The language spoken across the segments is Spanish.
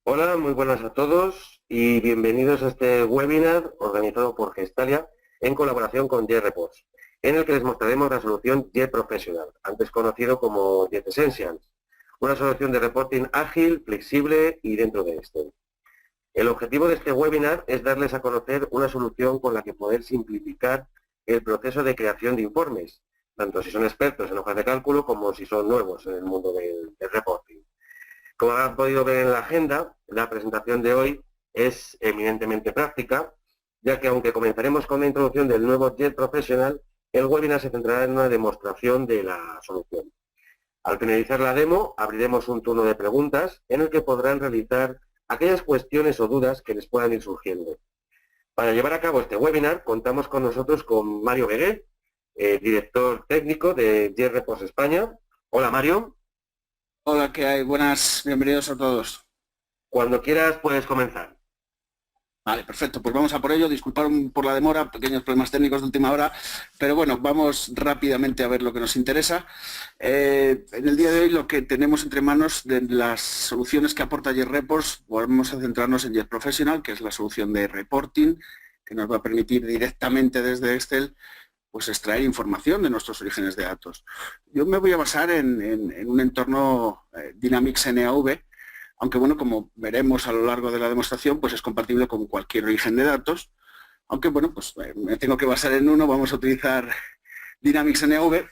Hola, muy buenas a todos y bienvenidos a este webinar organizado por Gestalia en colaboración con JetReports, en el que les mostraremos la solución Jet Professional, antes conocido como Jet Essentials, una solución de reporting ágil, flexible y dentro de Excel. El objetivo de este webinar es darles a conocer una solución con la que poder simplificar el proceso de creación de informes, tanto si son expertos en hojas de cálculo como si son nuevos en el mundo del reporting. Como habrán podido ver en la agenda, la presentación de hoy es eminentemente práctica, ya que aunque comenzaremos con la introducción del nuevo Jet Professional, el webinar se centrará en una demostración de la solución. Al finalizar la demo, abriremos un turno de preguntas en el que podrán realizar aquellas cuestiones o dudas que les puedan ir surgiendo. Para llevar a cabo este webinar, contamos con nosotros con Mario Begué, director técnico de Jet Reports España. Hola, Mario. Hola, ¿qué hay? Buenas, bienvenidos a todos. Cuando quieras puedes comenzar. Vale, perfecto, pues vamos a por ello. Disculpad por la demora, pequeños problemas técnicos de última hora, pero bueno, vamos rápidamente a ver lo que nos interesa. En el día de hoy lo que tenemos entre manos de las soluciones que aporta JetReports, vamos a centrarnos en Jet Professional, que es la solución de reporting, que nos va a permitir directamente desde Excel pues extraer información de nuestros orígenes de datos. Yo me voy a basar en un entorno Dynamics NAV, aunque bueno, como veremos a lo largo de la demostración, pues es compatible con cualquier origen de datos, aunque bueno, pues me tengo que basar en uno, vamos a utilizar Dynamics NAV,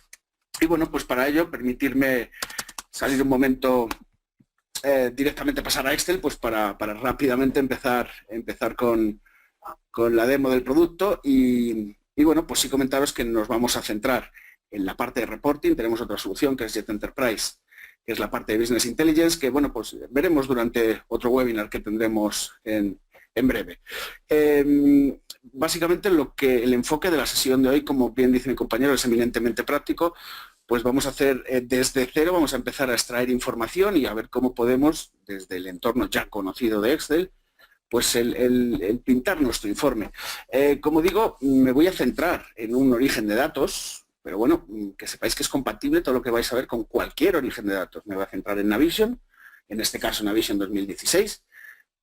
y bueno, pues para ello permitirme salir un momento, directamente pasar a Excel, pues para rápidamente empezar con la demo del producto y bueno, pues sí comentaros que nos vamos a centrar en la parte de reporting. Tenemos otra solución que es Jet Enterprise, que es la parte de Business Intelligence, que bueno, pues veremos durante otro webinar que tendremos en breve. Básicamente el enfoque de la sesión de hoy, como bien dice mi compañero, es eminentemente práctico. Pues vamos a hacer desde cero, vamos a empezar a extraer información y a ver cómo podemos, desde el entorno ya conocido de Excel, pues el pintar nuestro informe. Como digo, me voy a centrar en un origen de datos, pero bueno, que sepáis que es compatible todo lo que vais a ver con cualquier origen de datos. Me voy a centrar en Navision, en este caso Navision 2016,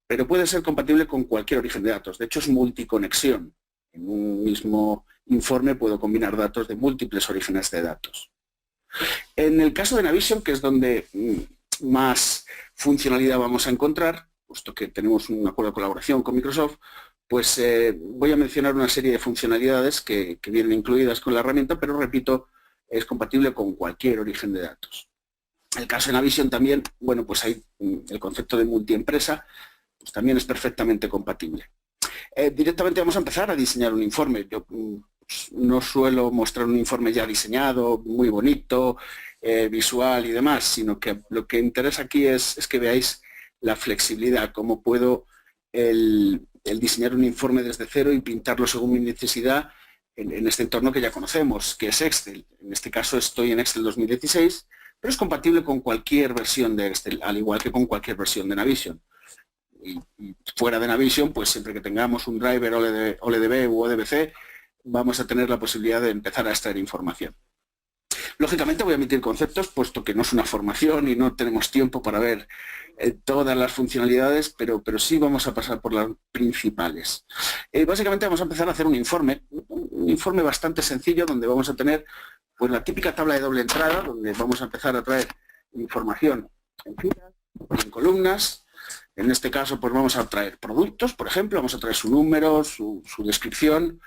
pero puede ser compatible con cualquier origen de datos. De hecho, es multiconexión. En un mismo informe puedo combinar datos de múltiples orígenes de datos. En el caso de Navision, que es donde más funcionalidad vamos a encontrar, puesto que tenemos un acuerdo de colaboración con Microsoft, pues voy a mencionar una serie de funcionalidades que vienen incluidas con la herramienta, pero repito, es compatible con cualquier origen de datos. En el caso de Navision también, bueno, pues hay el concepto de multiempresa, pues también es perfectamente compatible. Directamente vamos a empezar a diseñar un informe. Yo no suelo mostrar un informe ya diseñado, muy bonito, visual y demás, sino que lo que interesa aquí es que veáis la flexibilidad, cómo puedo el diseñar un informe desde cero y pintarlo según mi necesidad en este entorno que ya conocemos, que es Excel. En este caso estoy en Excel 2016, pero es compatible con cualquier versión de Excel, al igual que con cualquier versión de Navision. Y fuera de Navision, pues siempre que tengamos un driver OLEDB u ODBC, vamos a tener la posibilidad de empezar a extraer información. Lógicamente voy a emitir conceptos, puesto que no es una formación y no tenemos tiempo para ver todas las funcionalidades, pero sí vamos a pasar por las principales. Básicamente vamos a empezar a hacer un informe bastante sencillo, donde vamos a tener pues la típica tabla de doble entrada, donde vamos a empezar a traer información en filas, en columnas. En este caso, pues vamos a traer productos, por ejemplo, vamos a traer su número, su descripción,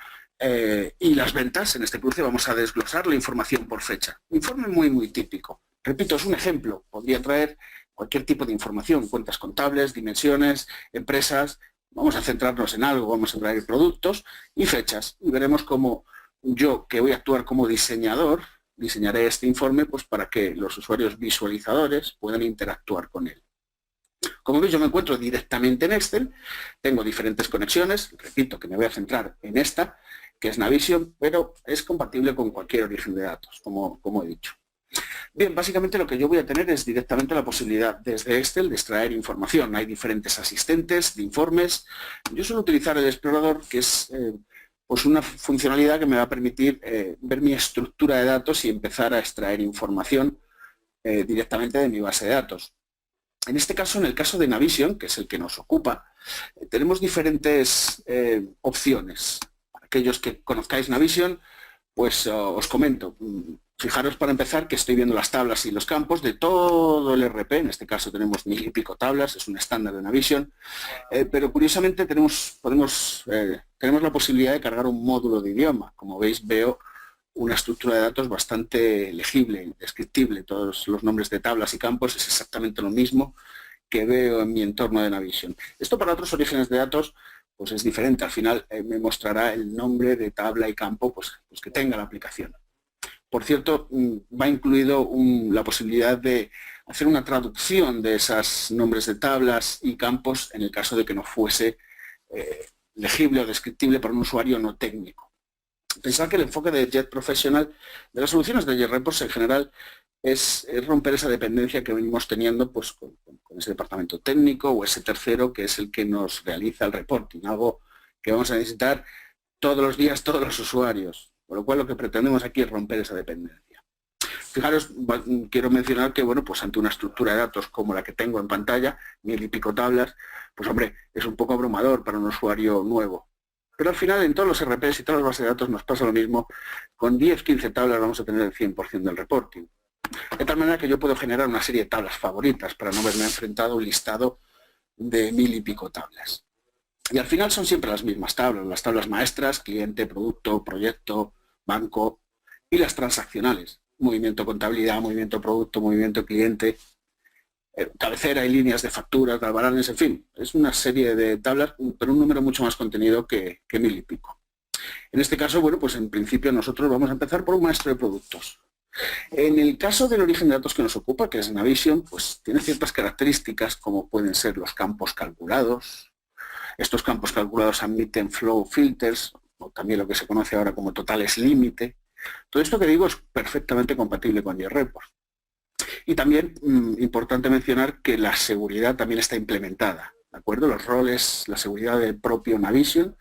y las ventas. En este cruce vamos a desglosar la información por fecha. Informe muy típico. Repito, es un ejemplo. Podría traer cualquier tipo de información, cuentas contables, dimensiones, empresas. Vamos a centrarnos en algo, vamos a traer productos y fechas. Y veremos cómo yo, que voy a actuar como diseñador, diseñaré este informe pues para que los usuarios visualizadores puedan interactuar con él. Como veis, yo me encuentro directamente en Excel, tengo diferentes conexiones, repito que me voy a centrar en esta, que es Navision, pero es compatible con cualquier origen de datos, como he dicho. Bien, básicamente lo que yo voy a tener es directamente la posibilidad desde Excel de extraer información. Hay diferentes asistentes de informes. Yo suelo utilizar el explorador, que es pues una funcionalidad que me va a permitir ver mi estructura de datos y empezar a extraer información directamente de mi base de datos. En este caso, en el caso de Navision, que es el que nos ocupa, tenemos diferentes opciones. Para aquellos que conozcáis Navision, pues os comento. Fijaros para empezar que estoy viendo las tablas y los campos de todo el RP, en este caso tenemos 1000 y pico tablas, es un estándar de Navision, pero curiosamente tenemos la posibilidad de cargar un módulo de idioma. Como veis, veo una estructura de datos bastante legible, descriptible. Todos los nombres de tablas y campos es exactamente lo mismo que veo en mi entorno de Navision. Esto para otros orígenes de datos pues es diferente. Al final me mostrará el nombre de tabla y campo pues que tenga la aplicación. Por cierto, va incluido la posibilidad de hacer una traducción de esos nombres de tablas y campos en el caso de que no fuese legible o descriptible para un usuario no técnico. Pensar que el enfoque de Jet Professional, de las soluciones de JetReports en general, es romper esa dependencia que venimos teniendo pues, con ese departamento técnico o ese tercero que es el que nos realiza el reporting, algo que vamos a necesitar todos los días todos los usuarios. Por lo cual lo que pretendemos aquí es romper esa dependencia. Fijaros, quiero mencionar que bueno, pues ante una estructura de datos como la que tengo en pantalla, 1000 y pico tablas, pues hombre, es un poco abrumador para un usuario nuevo. Pero al final en todos los RPs y todas las bases de datos nos pasa lo mismo. Con 10, 15 tablas vamos a tener el 100% del reporting. De tal manera que yo puedo generar una serie de tablas favoritas para no verme enfrentado a un listado de 1000 y pico tablas. Y al final son siempre las mismas tablas, las tablas maestras, cliente, producto, proyecto, banco, y las transaccionales, movimiento contabilidad, movimiento producto, movimiento cliente, cabecera y líneas de facturas, de albaranes, en fin, es una serie de tablas, pero un número mucho más contenido que 1000 y pico. En este caso, bueno, pues en principio nosotros vamos a empezar por un maestro de productos. En el caso del origen de datos que nos ocupa, que es Navision, pues tiene ciertas características como pueden ser los campos calculados. Estos campos calculados admiten flow filters, o también lo que se conoce ahora como totales límite. Todo esto que digo es perfectamente compatible con JetReports. Y también, importante mencionar que la seguridad también está implementada. ¿De acuerdo? Los roles, la seguridad del propio Navision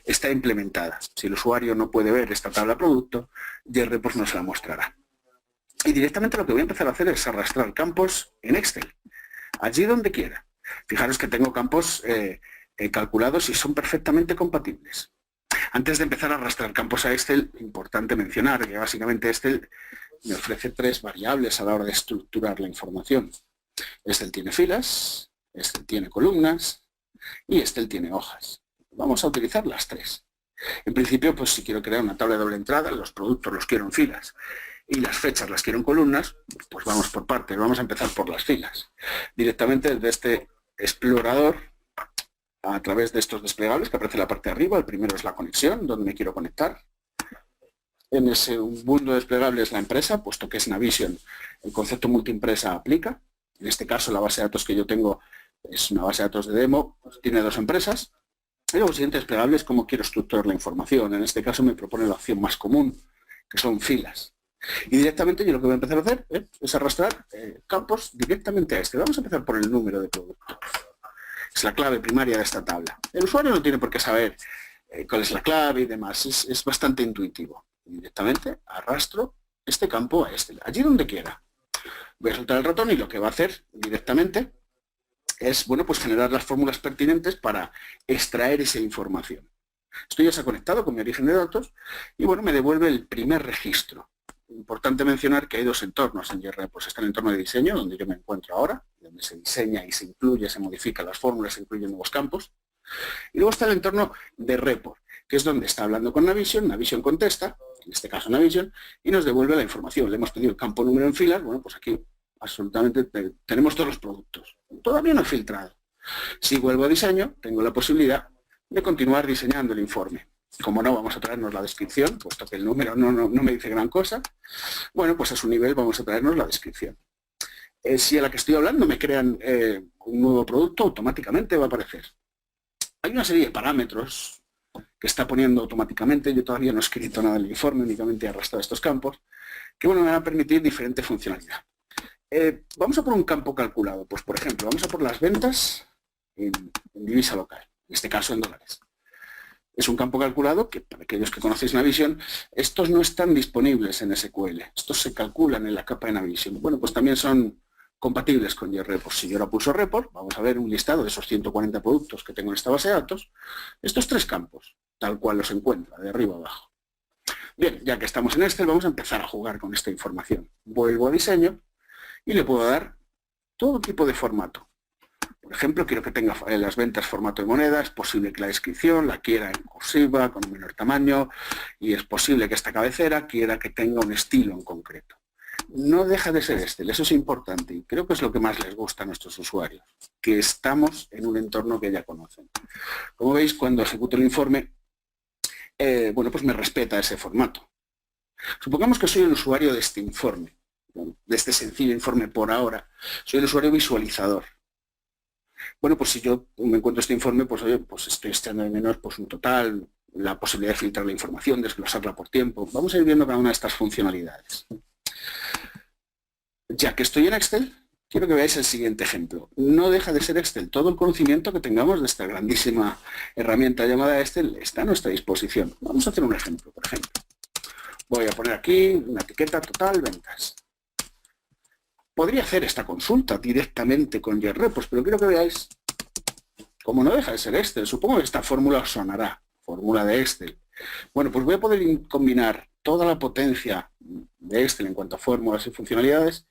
está implementada. Si el usuario no puede ver esta tabla producto, JetReports no se la mostrará. Y directamente lo que voy a empezar a hacer es arrastrar campos en Excel, allí donde quiera. Fijaros que tengo campos calculados y son perfectamente compatibles. Antes de empezar a arrastrar campos a Excel, importante mencionar que básicamente Excel me ofrece 3 variables a la hora de estructurar la información. Excel tiene filas, Excel tiene columnas y Excel tiene hojas. Vamos a utilizar las 3. En principio, pues si quiero crear una tabla de doble entrada, los productos los quiero en filas y las fechas las quiero en columnas, pues vamos por partes, vamos a empezar por las filas. Directamente desde este explorador, a través de estos desplegables que aparece en la parte de arriba, el primero es la conexión, donde me quiero conectar. En ese mundo desplegable es la empresa, puesto que es Navision, el concepto multiempresa aplica. En este caso la base de datos que yo tengo es una base de datos de demo, pues tiene 2 empresas. Y luego el siguiente desplegable es cómo quiero estructurar la información. En este caso me propone la opción más común, que son filas. Y directamente yo lo que voy a empezar a hacer es arrastrar campos directamente a este. Vamos a empezar por el número de productos. Es la clave primaria de esta tabla. El usuario no tiene por qué saber cuál es la clave y demás. Es bastante intuitivo. Directamente arrastro este campo a este, allí donde quiera. Voy a soltar el ratón y lo que va a hacer directamente es, bueno, pues generar las fórmulas pertinentes para extraer esa información. Esto ya se ha conectado con mi origen de datos y, bueno, me devuelve el primer registro. Importante mencionar que hay 2 entornos en JetReports. Pues está el entorno de diseño, donde yo me encuentro ahora, donde se diseña y se incluye, se modifican las fórmulas, se incluyen nuevos campos. Y luego está el entorno de report, que es donde está hablando con Navision, Navision contesta, en este caso Navision, y nos devuelve la información. Le hemos pedido el campo número en filas, bueno, pues aquí absolutamente tenemos todos los productos. Todavía no he filtrado. Si vuelvo a diseño, tengo la posibilidad de continuar diseñando el informe. Como no, vamos a traernos la descripción, puesto que el número no me dice gran cosa. Bueno, pues a su nivel vamos a traernos la descripción. Si a la que estoy hablando me crean un nuevo producto, automáticamente va a aparecer. Hay una serie de parámetros que está poniendo automáticamente. Yo todavía no he escrito nada del informe, únicamente he arrastrado estos campos, que bueno, me van a permitir diferente funcionalidad. Vamos a por un campo calculado. Pues por ejemplo, vamos a por las ventas en divisa local, en este caso en dólares. Es un campo calculado que, para aquellos que conocéis Navision, estos no están disponibles en SQL. Estos se calculan en la capa de Navision. Bueno, pues también son compatibles con JReport. Si yo ahora pulso Report, vamos a ver un listado de esos 140 productos que tengo en esta base de datos, estos 3 campos, tal cual los encuentra, de arriba a abajo. Bien, ya que estamos en Excel, vamos a empezar a jugar con esta información. Vuelvo a diseño y le puedo dar todo tipo de formato. Por ejemplo, quiero que tenga las ventas formato de moneda, es posible que la descripción la quiera en cursiva, con un menor tamaño, y es posible que esta cabecera quiera que tenga un estilo en concreto. No deja de ser Excel, eso es importante, y creo que es lo que más les gusta a nuestros usuarios, que estamos en un entorno que ya conocen. Como veis, cuando ejecuto el informe, bueno, pues me respeta ese formato. Supongamos que soy el usuario de este informe, de este sencillo informe por ahora. Soy el usuario visualizador. Bueno, pues si yo me encuentro este informe, pues oye, pues estoy echando de menos pues un total, la posibilidad de filtrar la información, desglosarla por tiempo. Vamos a ir viendo cada una de estas funcionalidades. Ya que estoy en Excel, quiero que veáis el siguiente ejemplo. No deja de ser Excel. Todo el conocimiento que tengamos de esta grandísima herramienta llamada Excel está a nuestra disposición. Vamos a hacer un ejemplo, por ejemplo. Voy a poner aquí una etiqueta total ventas. Podría hacer esta consulta directamente con JReport, pero quiero que veáis, como no deja de ser Excel, supongo que esta fórmula os sonará, fórmula de Excel. Bueno, pues voy a poder combinar toda la potencia de Excel en cuanto a fórmulas y funcionalidades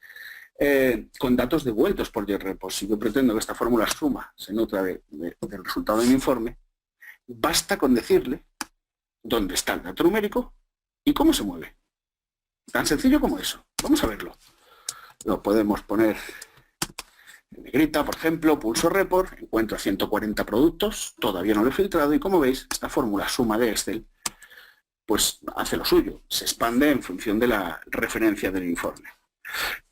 con datos devueltos por JReport. Si yo pretendo que esta fórmula suma se nutra del resultado de mi informe, basta con decirle dónde está el dato numérico y cómo se mueve. Tan sencillo como eso. Vamos a verlo. Lo podemos poner en negrita, por ejemplo, pulso Report, encuentro 140 productos, todavía no lo he filtrado y como veis, esta fórmula suma de Excel, pues hace lo suyo, se expande en función de la referencia del informe.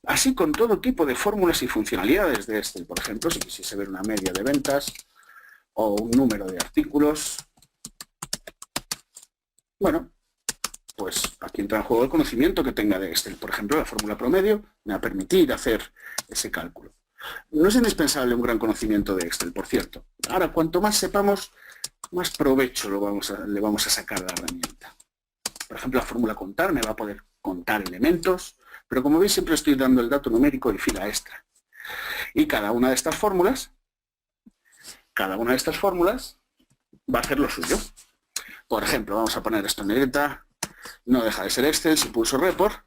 Así con todo tipo de fórmulas y funcionalidades de Excel, por ejemplo, si quisiese ver una media de ventas o un número de artículos, bueno, pues aquí entra en juego el conocimiento que tenga de Excel. Por ejemplo, la fórmula promedio me va a permitir hacer ese cálculo. No es indispensable un gran conocimiento de Excel, por cierto. Ahora, cuanto más sepamos, más provecho le vamos a sacar a la herramienta. Por ejemplo, la fórmula contar me va a poder contar elementos, pero como veis siempre estoy dando el dato numérico y fila extra. Y cada una de estas fórmulas va a hacer lo suyo. Por ejemplo, vamos a poner esto en negrita. No deja de ser Excel, si pulso Report,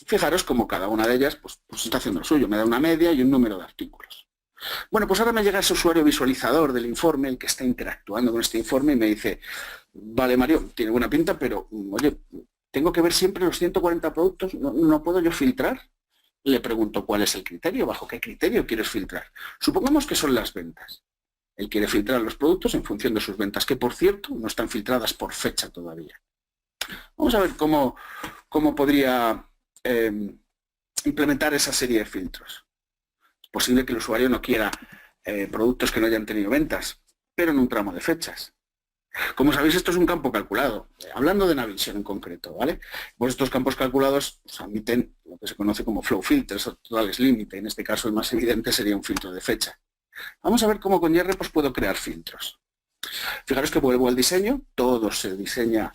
fijaros como cada una de ellas pues está haciendo lo suyo, me da una media y un número de artículos. Bueno, pues ahora me llega ese usuario visualizador del informe, el que está interactuando con este informe y me dice, vale Mario, tiene buena pinta, pero oye, tengo que ver siempre los 140 productos, ¿no puedo yo filtrar? Le pregunto cuál es el criterio, bajo qué criterio quieres filtrar. Supongamos que son las ventas. Él quiere filtrar los productos en función de sus ventas, que por cierto no están filtradas por fecha todavía. Vamos a ver cómo podría implementar esa serie de filtros. Es posible que el usuario no quiera productos que no hayan tenido ventas, pero en un tramo de fechas. Como sabéis, esto es un campo calculado. Hablando de Navision en concreto, ¿vale? Pues estos campos calculados admiten lo que se conoce como flow filters o totales límite. En este caso, el más evidente sería un filtro de fecha. Vamos a ver cómo con JReport puedo crear filtros. Fijaros que vuelvo al diseño, todo se diseña,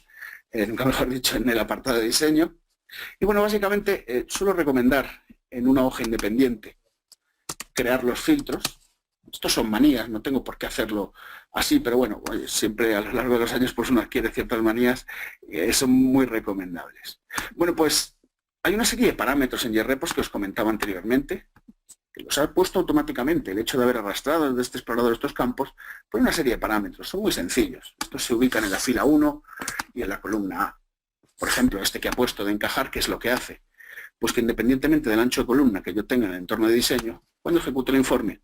nunca mejor dicho, en el apartado de diseño. Y bueno, básicamente suelo recomendar en una hoja independiente crear los filtros. Estos son manías, no tengo por qué hacerlo así, pero bueno, siempre a lo largo de los años pues uno adquiere ciertas manías, son muy recomendables. Bueno, pues hay una serie de parámetros en JReport que os comentaba anteriormente, que los ha puesto automáticamente. El hecho de haber arrastrado desde este explorador estos campos, pone una serie de parámetros, son muy sencillos. Estos se ubican en la fila 1 y en la columna A. Por ejemplo, este que ha puesto de encajar, ¿qué es lo que hace? Pues que independientemente del ancho de columna que yo tenga en el entorno de diseño, cuando ejecuto el informe,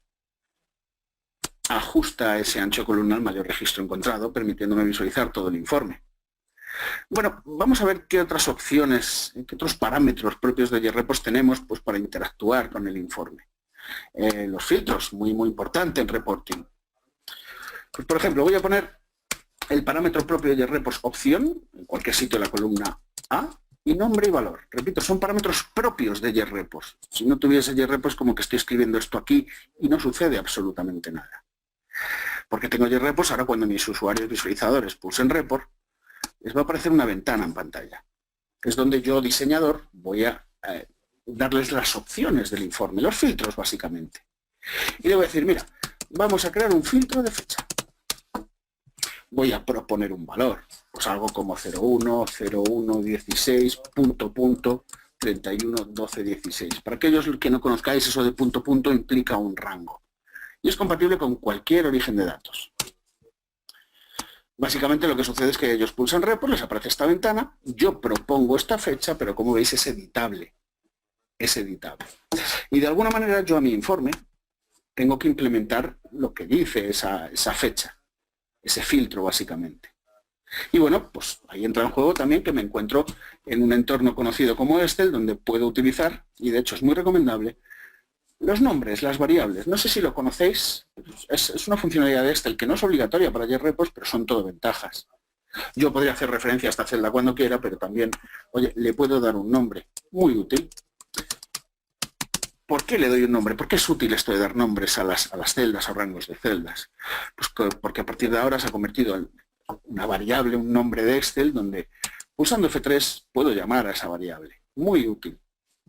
ajusta ese ancho de columna al mayor registro encontrado, permitiéndome visualizar todo el informe. Bueno, vamos a ver qué otras opciones, qué otros parámetros propios de JReport tenemos pues, para interactuar con el informe. Los filtros, muy importante en reporting. Pues, por ejemplo, voy a poner el parámetro propio de JReport opción, en cualquier sitio de la columna A, y nombre y valor. Repito, son parámetros propios de JReport. Si no tuviese JReport es como que estoy escribiendo esto aquí y no sucede absolutamente nada. Porque tengo JReport, ahora cuando mis usuarios visualizadores pulsen Report, les va a aparecer una ventana en pantalla. Es donde yo, diseñador, voy a darles las opciones del informe, los filtros básicamente. Y le voy a decir, mira, vamos a crear un filtro de fecha. Voy a proponer un valor, pues algo como 01, 01, 16, punto, punto, 31, 12, 16. Para aquellos que no conozcáis, eso de punto, punto implica un rango. Y es compatible con cualquier origen de datos. Básicamente lo que sucede es que ellos pulsan report, les aparece esta ventana, yo propongo esta fecha, pero como veis es editable. Es editable. Y de alguna manera yo a mi informe tengo que implementar lo que dice esa fecha, ese filtro básicamente. Y bueno, pues ahí entra en juego también que me encuentro en un entorno conocido como Excel, donde puedo utilizar, y de hecho es muy recomendable, los nombres, las variables. No sé si lo conocéis, es una funcionalidad de Excel que no es obligatoria para JRepos, pero son todo ventajas. Yo podría hacer referencia a esta celda cuando quiera, pero también, oye, le puedo dar un nombre muy útil. ¿Por qué le doy un nombre? ¿Por qué es útil esto de dar nombres a las celdas o rangos de celdas? Pues porque a partir de ahora se ha convertido en una variable, un nombre de Excel, donde pulsando F3 puedo llamar a esa variable. Muy útil.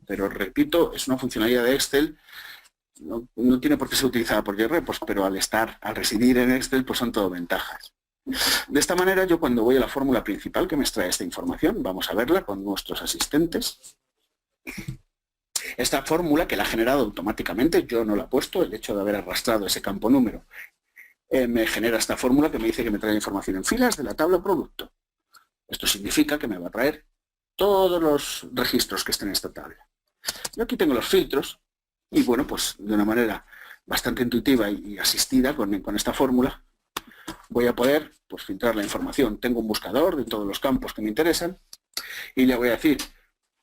Pero repito, es una funcionalidad de Excel, no tiene por qué ser utilizada por JRepos, pero al residir en Excel, pues son todo ventajas. De esta manera, yo cuando voy a la fórmula principal que me extrae esta información, vamos a verla con nuestros asistentes. Esta fórmula que la ha generado automáticamente, yo no la he puesto, el hecho de haber arrastrado ese campo número, me genera esta fórmula que me dice que me trae información en filas de la tabla producto. Esto significa que me va a traer todos los registros que estén en esta tabla. Yo aquí tengo los filtros y bueno, pues de una manera bastante intuitiva y asistida con esta fórmula voy a poder pues, filtrar la información. Tengo un buscador de todos los campos que me interesan y le voy a decir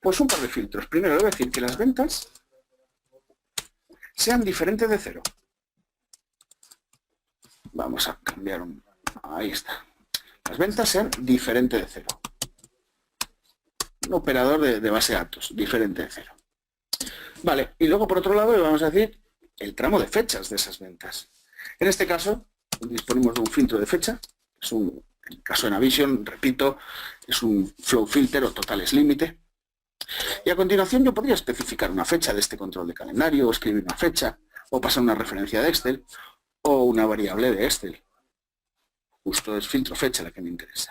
pues un par de filtros. Primero le voy a decir que las ventas sean diferentes de 0. Vamos a cambiar ahí está. Las ventas sean diferentes de 0. Un operador de base de datos, diferente de 0. Vale, y luego por otro lado le vamos a decir el tramo de fechas de esas ventas. En este caso disponemos de un filtro de fecha, en el caso de Navision, repito, es un flow filter o totales límite. Y a continuación yo podría especificar una fecha de este control de calendario, o escribir una fecha, o pasar una referencia de Excel, o una variable de Excel. Justo es filtro fecha la que me interesa.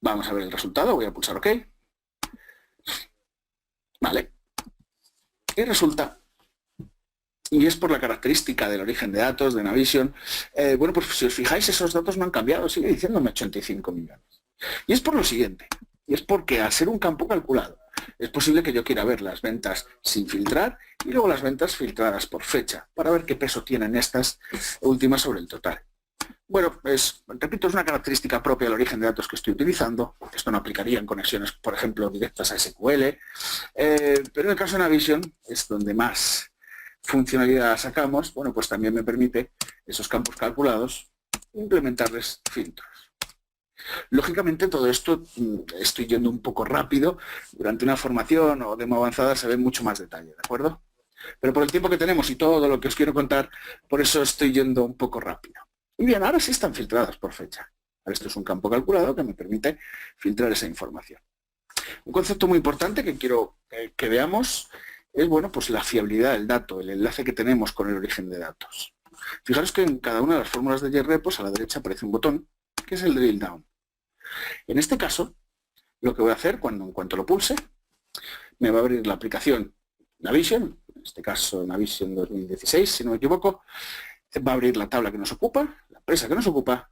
Vamos a ver el resultado, voy a pulsar OK. Vale. Y resulta, y es por la característica del origen de datos, de Navision, bueno, pues si os fijáis, esos datos no han cambiado, sigue diciéndome 85 millones. Y es por lo siguiente, y es porque al ser un campo calculado, es posible que yo quiera ver las ventas sin filtrar y luego las ventas filtradas por fecha, para ver qué peso tienen estas últimas sobre el total. Bueno, repito, es una característica propia del origen de datos que estoy utilizando. Esto no aplicaría en conexiones, por ejemplo, directas a SQL, pero en el caso de Navision es donde más funcionalidad sacamos. Bueno, pues también me permite esos campos calculados implementarles filtros. Lógicamente todo esto, estoy yendo un poco rápido, durante una formación o demo avanzada se ve mucho más detalle, ¿de acuerdo? Pero por el tiempo que tenemos y todo lo que os quiero contar, por eso estoy yendo un poco rápido. Y bien, ahora sí están filtradas por fecha. Ahora esto es un campo calculado que me permite filtrar esa información. Un concepto muy importante que quiero que veamos es, bueno, pues la fiabilidad del dato, el enlace que tenemos con el origen de datos. Fijaros que en cada una de las fórmulas de JRepos a la derecha aparece un botón que es el drill down. En este caso, lo que voy a hacer en cuanto lo pulse, me va a abrir la aplicación Navision, en este caso Navision 2016, si no me equivoco, va a abrir la tabla que nos ocupa, la empresa que nos ocupa,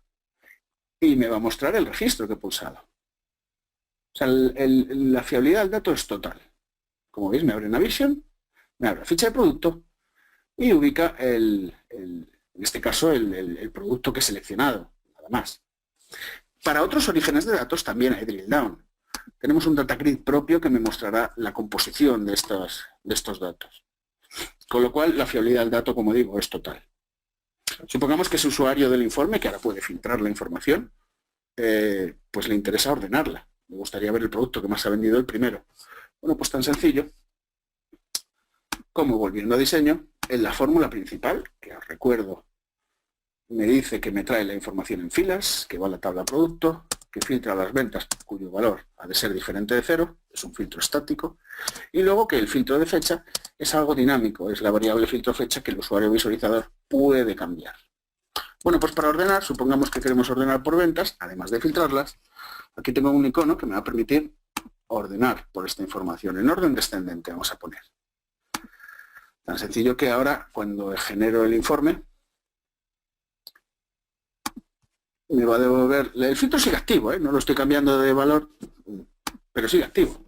y me va a mostrar el registro que he pulsado. O sea, la fiabilidad del dato es total. Como veis, me abre Navision, me abre la ficha de producto y ubica, en este caso, el producto que he seleccionado, nada más. Para otros orígenes de datos también hay drill down. Tenemos un data grid propio que me mostrará la composición de estos datos. Con lo cual, la fiabilidad del dato, como digo, es total. Supongamos que es usuario del informe, que ahora puede filtrar la información, pues le interesa ordenarla. Me gustaría ver el producto que más ha vendido el primero. Bueno, pues tan sencillo como volviendo a diseño, en la fórmula principal, que os recuerdo, me dice que me trae la información en filas, que va a la tabla producto, que filtra las ventas cuyo valor ha de ser diferente de 0, es un filtro estático, y luego que el filtro de fecha es algo dinámico, es la variable filtro fecha que el usuario visualizador puede cambiar. Bueno, pues para ordenar, supongamos que queremos ordenar por ventas, además de filtrarlas, aquí tengo un icono que me va a permitir ordenar por esta información, en orden descendente vamos a poner. Tan sencillo que ahora, cuando genero el informe, me va a devolver, el filtro sigue activo, no lo estoy cambiando de valor, pero sigue activo.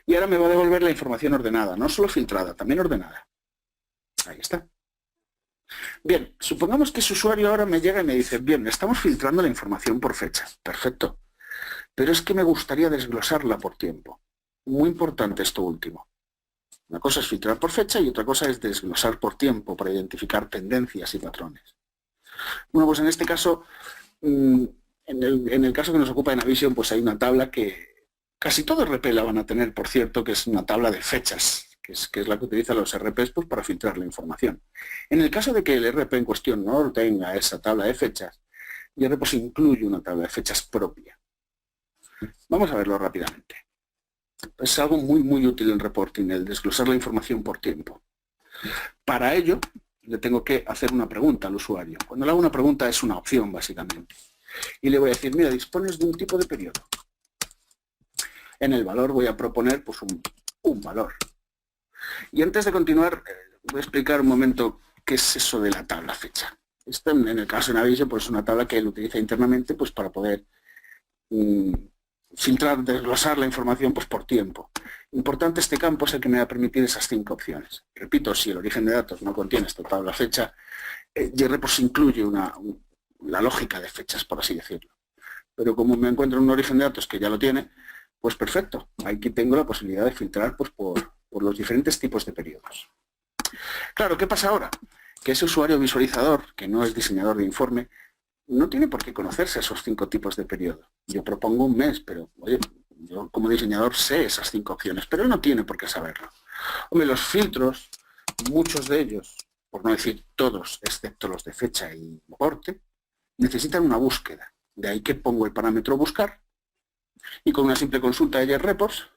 Y ahora me va a devolver la información ordenada, no solo filtrada, también ordenada. Ahí está. Bien, supongamos que ese usuario ahora me llega y me dice, bien, estamos filtrando la información por fecha. Perfecto. Pero es que me gustaría desglosarla por tiempo. Muy importante esto último. Una cosa es filtrar por fecha y otra cosa es desglosar por tiempo para identificar tendencias y patrones. Bueno, pues en este caso, en el caso que nos ocupa de Navision, pues hay una tabla que casi todo RP la van a tener, por cierto, que es una tabla de fechas, que es la que utilizan los RPs pues, para filtrar la información. En el caso de que el RP en cuestión no tenga esa tabla de fechas, JRepos pues, incluye una tabla de fechas propia. Vamos a verlo rápidamente. Es algo muy útil en reporting, el desglosar la información por tiempo. Para ello, le tengo que hacer una pregunta al usuario. Cuando le hago una pregunta es una opción, básicamente. Y le voy a decir, mira, dispones de un tipo de periodo. En el valor voy a proponer pues, un valor. Y antes de continuar, voy a explicar un momento qué es eso de la tabla fecha. Esto, en el caso de Navision, pues, es una tabla que él utiliza internamente pues, para poder filtrar, desglosar la información pues, por tiempo. Importante, este campo es el que me va a permitir esas 5 opciones. Repito, si el origen de datos no contiene esta tabla fecha, JRepos incluye la lógica de fechas, por así decirlo. Pero como me encuentro en un origen de datos que ya lo tiene, pues perfecto. Aquí tengo la posibilidad de filtrar pues, por los diferentes tipos de periodos. Claro, ¿qué pasa ahora? Que ese usuario visualizador, que no es diseñador de informe, no tiene por qué conocerse esos 5 tipos de periodo. Yo propongo un mes, pero oye, yo como diseñador sé esas 5 opciones, pero él no tiene por qué saberlo. Hombre, los filtros, muchos de ellos, por no decir todos, excepto los de fecha y importe, necesitan una búsqueda. De ahí que pongo el parámetro buscar y con una simple consulta de JRepos,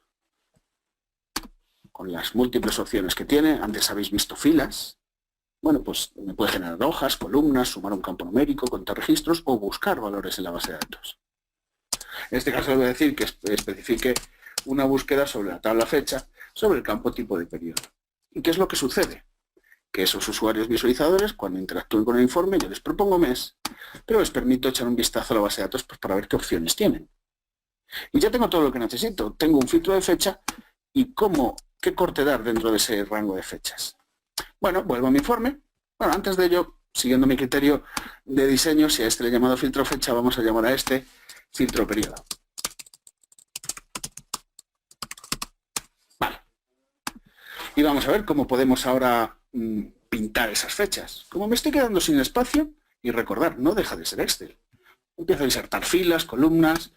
con las múltiples opciones que tiene, antes habéis visto filas, bueno, pues me puede generar hojas, columnas, sumar un campo numérico, contar registros o buscar valores en la base de datos. En este caso le voy a decir que especifique una búsqueda sobre la tabla fecha, sobre el campo tipo de periodo. ¿Y qué es lo que sucede? Que esos usuarios visualizadores, cuando interactúen con el informe, yo les propongo mes, pero les permito echar un vistazo a la base de datos pues, para ver qué opciones tienen. Y ya tengo todo lo que necesito. Tengo un filtro de fecha y qué corte dar dentro de ese rango de fechas. Bueno, vuelvo a mi informe. Bueno, antes de ello, siguiendo mi criterio de diseño, si a este le he llamado filtro fecha, vamos a llamar a este filtro periodo. Vale. Y vamos a ver cómo podemos ahora pintar esas fechas. Como me estoy quedando sin espacio, y recordar, no deja de ser Excel. Empiezo a insertar filas, columnas,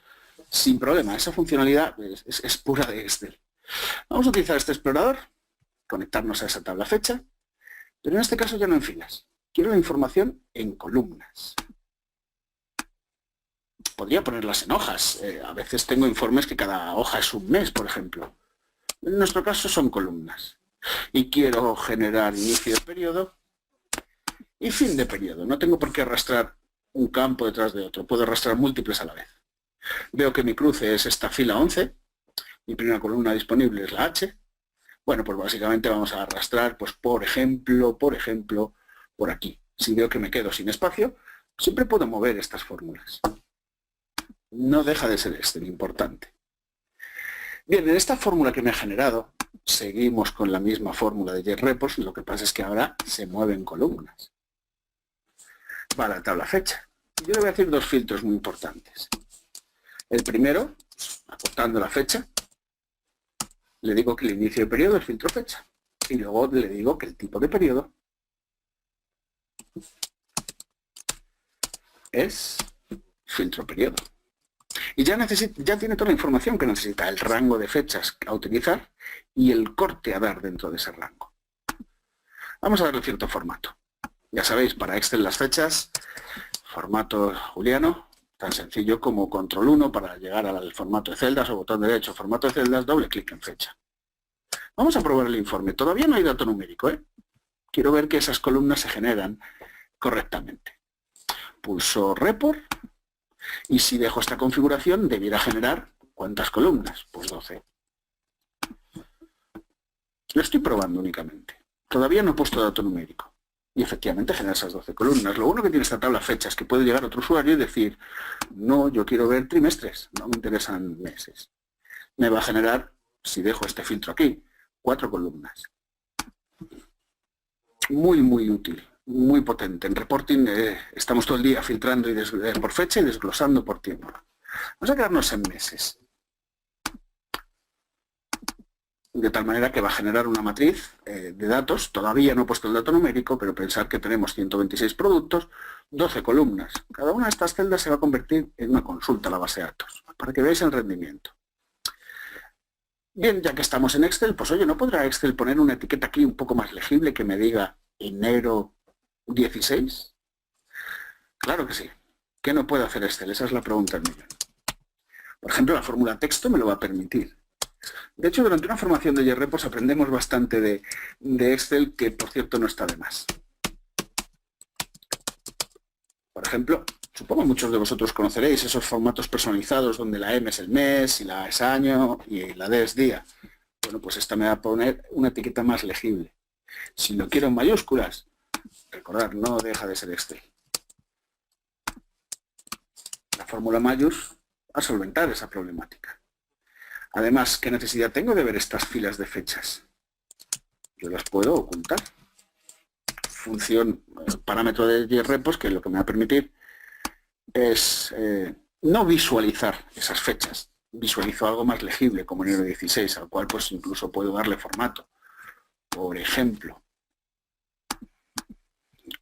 sin problema. Esa funcionalidad es pura de Excel. Vamos a utilizar este explorador, conectarnos a esa tabla fecha, pero en este caso ya no en filas. Quiero la información en columnas. Podría ponerlas en hojas. A veces tengo informes que cada hoja es un mes, por ejemplo. En nuestro caso son columnas. Y quiero generar inicio de periodo y fin de periodo. No tengo por qué arrastrar un campo detrás de otro. Puedo arrastrar múltiples a la vez. Veo que mi cruce es esta fila 11. Mi primera columna disponible es la H. Bueno, pues básicamente vamos a arrastrar, pues por ejemplo, por aquí. Si veo que me quedo sin espacio, siempre puedo mover estas fórmulas. No deja de ser importante. Bien, en esta fórmula que me ha generado, seguimos con la misma fórmula de JRepos, lo que pasa es que ahora se mueven columnas. Va a la tabla fecha. Yo le voy a decir 2 filtros muy importantes. El primero, acortando la fecha, le digo que el inicio de periodo es filtro fecha. Y luego le digo que el tipo de periodo es filtro periodo. Y ya tiene toda la información que necesita, el rango de fechas a utilizar y el corte a dar dentro de ese rango. Vamos a darle cierto formato. Ya sabéis, para Excel las fechas, formato juliano, Tan sencillo como control 1 para llegar al formato de celdas o botón derecho, formato de celdas, doble clic en fecha. Vamos a probar el informe. Todavía no hay dato numérico, ¿eh? Quiero ver que esas columnas se generan correctamente. Pulso report y si dejo esta configuración debiera generar ¿cuántas columnas? Pues 12. Lo estoy probando únicamente. Todavía no he puesto dato numérico. Y efectivamente genera esas 12 columnas. Lo bueno que tiene esta tabla fecha es que puede llegar otro usuario y decir, no, yo quiero ver trimestres, no me interesan meses. Me va a generar, si dejo este filtro aquí, 4 columnas. Muy, muy útil, muy potente. En reporting estamos todo el día filtrando por fecha y desglosando por tiempo. Vamos a quedarnos en meses. De tal manera que va a generar una matriz de datos. Todavía no he puesto el dato numérico, pero pensar que tenemos 126 productos, 12 columnas. Cada una de estas celdas se va a convertir en una consulta a la base de datos, para que veáis el rendimiento. Bien, ya que estamos en Excel, pues oye, ¿no podrá Excel poner una etiqueta aquí un poco más legible que me diga enero 16? Claro que sí. ¿Qué no puede hacer Excel? Esa es la pregunta del millón. Por ejemplo, la fórmula texto me lo va a permitir. De hecho, durante una formación de JReports aprendemos bastante de Excel, que por cierto no está de más. Por ejemplo, supongo que muchos de vosotros conoceréis esos formatos personalizados donde la M es el mes y la A es año y la D es día. Bueno, pues esta me va a poner una etiqueta más legible. Si lo quiero en mayúsculas, recordad, no deja de ser Excel. La fórmula mayús va a solventar esa problemática. Además, ¿qué necesidad tengo de ver estas filas de fechas? Yo las puedo ocultar. Función, parámetro de JReports, que lo que me va a permitir es no visualizar esas fechas. Visualizo algo más legible, como enero 16, al cual pues incluso puedo darle formato. Por ejemplo,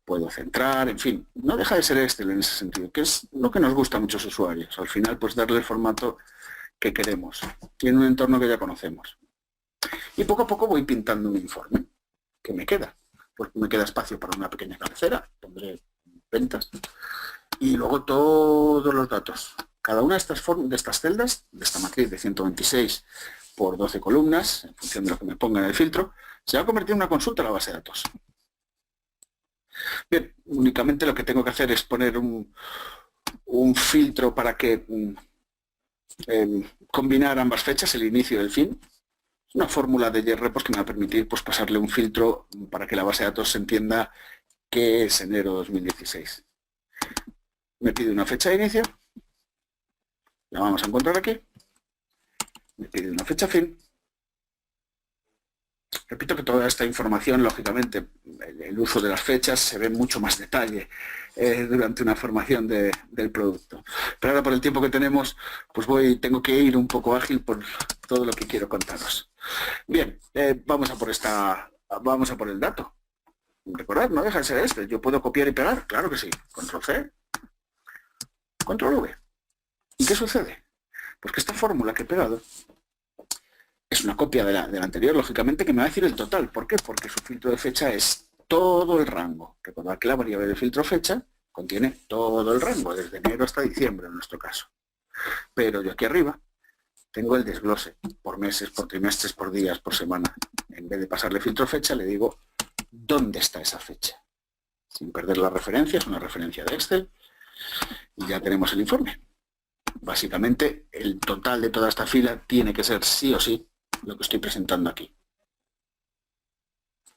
puedo centrar, en fin, no deja de ser Excel en ese sentido, que es lo que nos gusta a muchos usuarios. Al final, pues darle el formato que queremos. Tiene un entorno que ya conocemos. Y poco a poco voy pintando un informe. ¿Qué me queda? Pues me queda espacio para una pequeña cabecera, pondré ventas, y luego todos los datos. Cada una de estas celdas, de esta matriz de 126 por 12 columnas, en función de lo que me ponga en el filtro, se va a convertir en una consulta a la base de datos. Bien, únicamente lo que tengo que hacer es poner un filtro para que combinar ambas fechas, el inicio y el fin. Es una fórmula de JReports que me va a permitir pues, pasarle un filtro para que la base de datos entienda qué es enero 2016. Me pide una fecha de inicio, la vamos a encontrar aquí, me pide una fecha fin. Repito que toda esta información, lógicamente, el uso de las fechas se ve en mucho más detalle durante una formación del producto. Pero ahora por el tiempo que tenemos, pues tengo que ir un poco ágil por todo lo que quiero contaros. Bien, vamos a por el dato. Recordad, no deja de ser este. Yo puedo copiar y pegar, claro que sí. Control C, Control V. ¿Y qué sucede? Pues que esta fórmula que he pegado es una copia de la anterior, lógicamente, que me va a decir el total. ¿Por qué? Porque su filtro de fecha es todo el rango. Recordad que la variable de filtro fecha contiene todo el rango, desde enero hasta diciembre en nuestro caso. Pero yo aquí arriba tengo el desglose por meses, por trimestres, por días, por semana. En vez de pasarle filtro fecha, le digo dónde está esa fecha. Sin perder la referencia, es una referencia de Excel, y ya tenemos el informe. Básicamente, el total de toda esta fila tiene que ser sí o sí lo que estoy presentando aquí.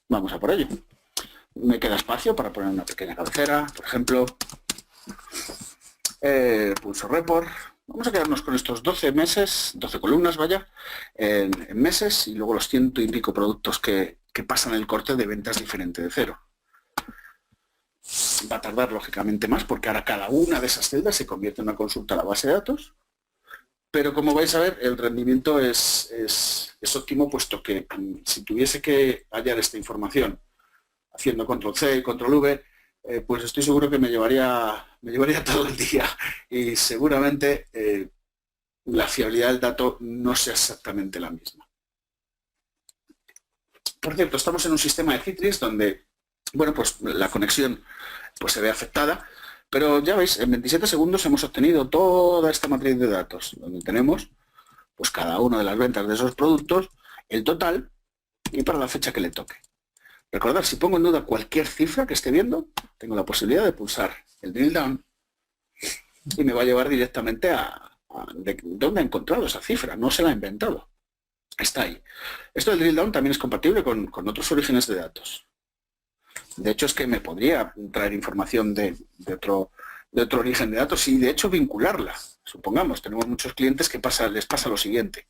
Vamos a por ello. Me queda espacio para poner una pequeña cabecera, por ejemplo. Pulso report. Vamos a quedarnos con estos 12 meses, 12 columnas, vaya, en meses, y luego los 100 y pico productos que pasan el corte de ventas diferente de cero. Va a tardar lógicamente más porque ahora cada una de esas celdas se convierte en una consulta a la base de datos, pero como vais a ver el rendimiento es óptimo, puesto que si tuviese que hallar esta información haciendo control C y control V, pues estoy seguro que me llevaría todo el día y seguramente la fiabilidad del dato no sea exactamente la misma. Por cierto, estamos en un sistema de Citrix donde, bueno, pues la conexión pues se ve afectada, Pero ya veis, en 27 segundos hemos obtenido toda esta matriz de datos, donde tenemos pues cada una de las ventas de esos productos, el total y para la fecha que le toque. Recordad, si pongo en duda cualquier cifra que esté viendo, tengo la posibilidad de pulsar el drill down y me va a llevar directamente a de dónde ha encontrado esa cifra, no se la ha inventado. Está ahí. Esto del drill down también es compatible con otros orígenes de datos. De hecho, es que me podría traer información de otro origen de datos y, de hecho, vincularla. Supongamos, tenemos muchos clientes que les pasa lo siguiente.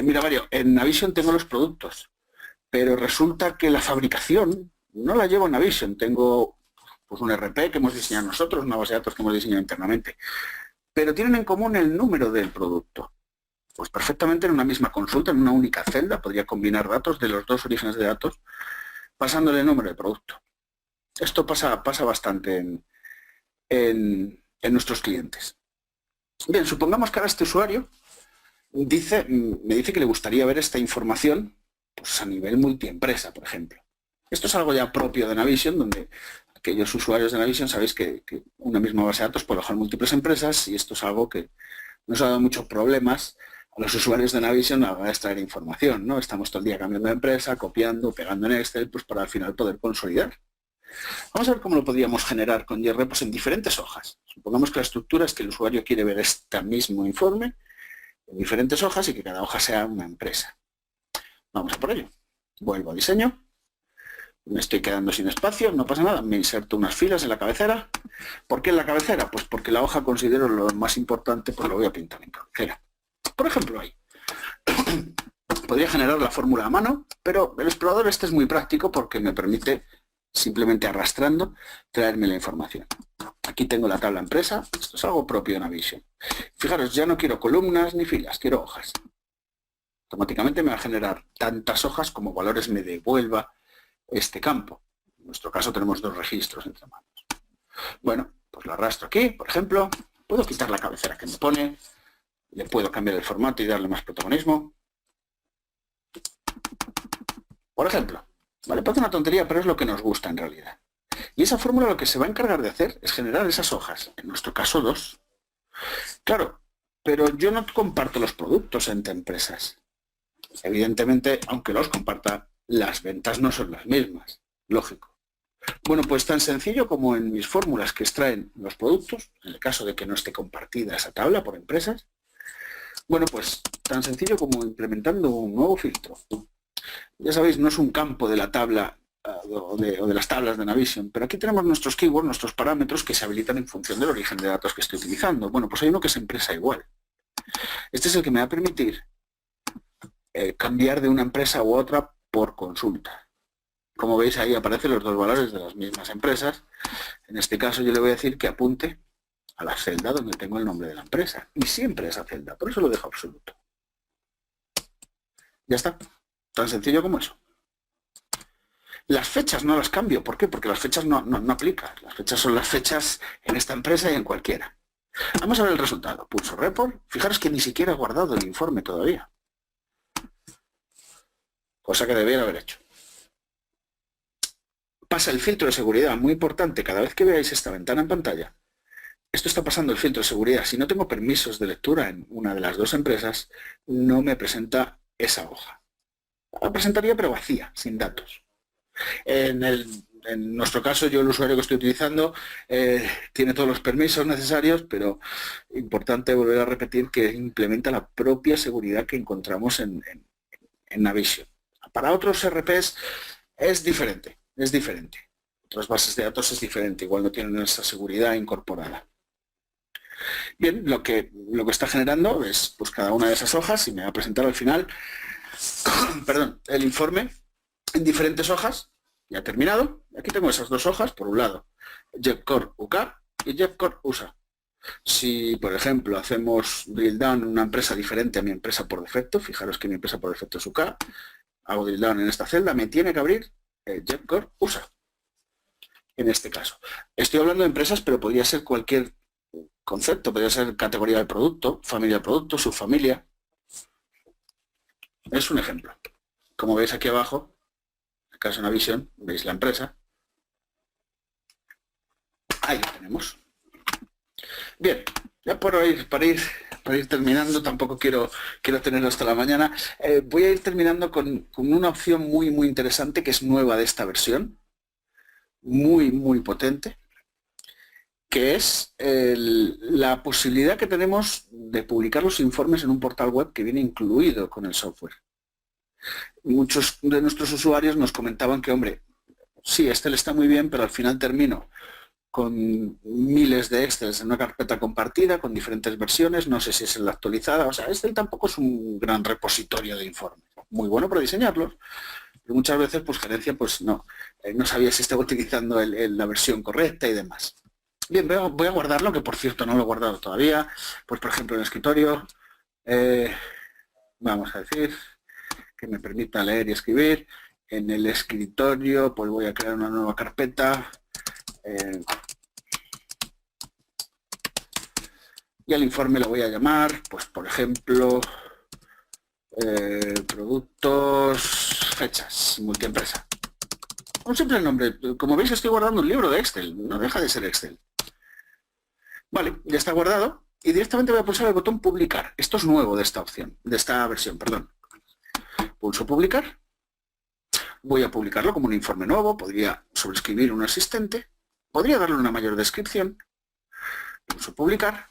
Mira, Mario, en Navision tengo los productos, pero resulta que la fabricación no la llevo en Navision. Tengo pues, un RP que hemos diseñado nosotros, una base de datos que hemos diseñado internamente, pero tienen en común el número del producto. Pues perfectamente en una misma consulta, en una única celda, podría combinar datos de los dos orígenes de datos, pasándole el número de producto. Esto pasa bastante en nuestros clientes. Bien, supongamos que ahora este usuario me dice que le gustaría ver esta información pues, a nivel multiempresa, por ejemplo. Esto es algo ya propio de Navision, donde aquellos usuarios de Navision sabéis que una misma base de datos puede alojar múltiples empresas y esto es algo que nos ha dado muchos problemas a los usuarios de Navision a la hora de extraer información, ¿no? Estamos todo el día cambiando de empresa, copiando, pegando en Excel, pues para al final poder consolidar. Vamos a ver cómo lo podríamos generar con JRepos en diferentes hojas. Supongamos que la estructura es que el usuario quiere ver este mismo informe en diferentes hojas y que cada hoja sea una empresa. Vamos a por ello. Vuelvo a diseño. Me estoy quedando sin espacio, no pasa nada. Me inserto unas filas en la cabecera. ¿Por qué en la cabecera? Pues porque la hoja considero lo más importante, pues lo voy a pintar en cabecera. Por ejemplo, ahí. Podría generar la fórmula a mano, pero el explorador este es muy práctico porque me permite, simplemente arrastrando, traerme la información. Aquí tengo la tabla empresa, esto es algo propio de Navision. Fijaros, ya no quiero columnas ni filas, quiero hojas. Automáticamente me va a generar tantas hojas como valores me devuelva este campo. En nuestro caso tenemos 2 registros entre manos. Bueno, pues lo arrastro aquí, por ejemplo, puedo quitar la cabecera que me pone, le puedo cambiar el formato y darle más protagonismo. Por ejemplo, vale, parece una tontería, pero es lo que nos gusta en realidad. Y esa fórmula lo que se va a encargar de hacer es generar esas hojas, en nuestro caso 2. Claro, pero yo no comparto los productos entre empresas. Evidentemente, aunque los comparta, las ventas no son las mismas, lógico. Bueno, pues tan sencillo como en mis fórmulas que extraen los productos, en el caso de que no esté compartida esa tabla por empresas, bueno, pues tan sencillo como implementando un nuevo filtro. Ya sabéis, no es un campo de la tabla o de las tablas de Navision, pero aquí tenemos nuestros keywords, nuestros parámetros que se habilitan en función del origen de datos que estoy utilizando. Bueno, pues hay uno que es empresa igual. Este es el que me va a permitir cambiar de una empresa u otra por consulta. Como veis, ahí aparecen los 2 valores de las mismas empresas. En este caso yo le voy a decir que apunte a la celda donde tengo el nombre de la empresa. Y siempre esa celda, por eso lo dejo absoluto. Ya está. Tan sencillo como eso. Las fechas no las cambio. ¿Por qué? Porque las fechas no aplican. Las fechas son las fechas en esta empresa y en cualquiera. Vamos a ver el resultado. Pulso Report. Fijaros que ni siquiera he guardado el informe todavía. Cosa que debiera haber hecho. Pasa el filtro de seguridad, muy importante. Cada vez que veáis esta ventana en pantalla, esto está pasando el filtro de seguridad. Si no tengo permisos de lectura en una de las 2 empresas, no me presenta esa hoja. La presentaría pero vacía, sin datos. En nuestro caso, yo el usuario que estoy utilizando tiene todos los permisos necesarios, pero importante volver a repetir que implementa la propia seguridad que encontramos en Navision. Para otros RPs es diferente. Otras bases de datos es diferente, igual no tienen esa seguridad incorporada. Bien, lo que está generando es pues, cada una de esas hojas y me va a presentar al final perdón, el informe en diferentes hojas. Ya terminado. Aquí tengo esas 2 hojas, por un lado, JEPCOR UK y JEPCOR USA. Si, por ejemplo, hacemos drill down en una empresa diferente a mi empresa por defecto, fijaros que mi empresa por defecto es UK, hago drill down en esta celda, me tiene que abrir JEPCOR USA. En este caso. Estoy hablando de empresas, pero podría ser cualquier concepto, podría ser categoría de producto, familia de producto, subfamilia. Es un ejemplo. Como veis aquí abajo, en el caso de Navision, veis la empresa. Ahí lo tenemos. Bien, ya para ir terminando, tampoco quiero tenerlo hasta la mañana. Voy a ir terminando con una opción muy interesante que es nueva de esta versión, muy potente, que es la posibilidad que tenemos de publicar los informes en un portal web que viene incluido con el software. Muchos de nuestros usuarios nos comentaban que, hombre, sí, Excel está muy bien, pero al final termino con miles de Excel en una carpeta compartida, con diferentes versiones, no sé si es en la actualizada, o sea, Excel tampoco es un gran repositorio de informes. Muy bueno para diseñarlos, pero muchas veces, pues gerencia, pues no sabía si estaba utilizando la versión correcta y demás. Bien, voy a guardarlo, que por cierto no lo he guardado todavía, pues por ejemplo en el escritorio, vamos a decir, que me permita leer y escribir. En el escritorio, pues voy a crear una nueva carpeta, y al informe lo voy a llamar, pues por ejemplo, productos, fechas, multiempresa. Un simple nombre. Como veis, estoy guardando un libro de Excel, no deja de ser Excel. Vale, ya está guardado y directamente voy a pulsar el botón publicar. Esto es nuevo de esta opción, de esta versión, perdón. Pulso publicar. Voy a publicarlo como un informe nuevo, podría sobreescribir un asistente, podría darle una mayor descripción. Pulso publicar.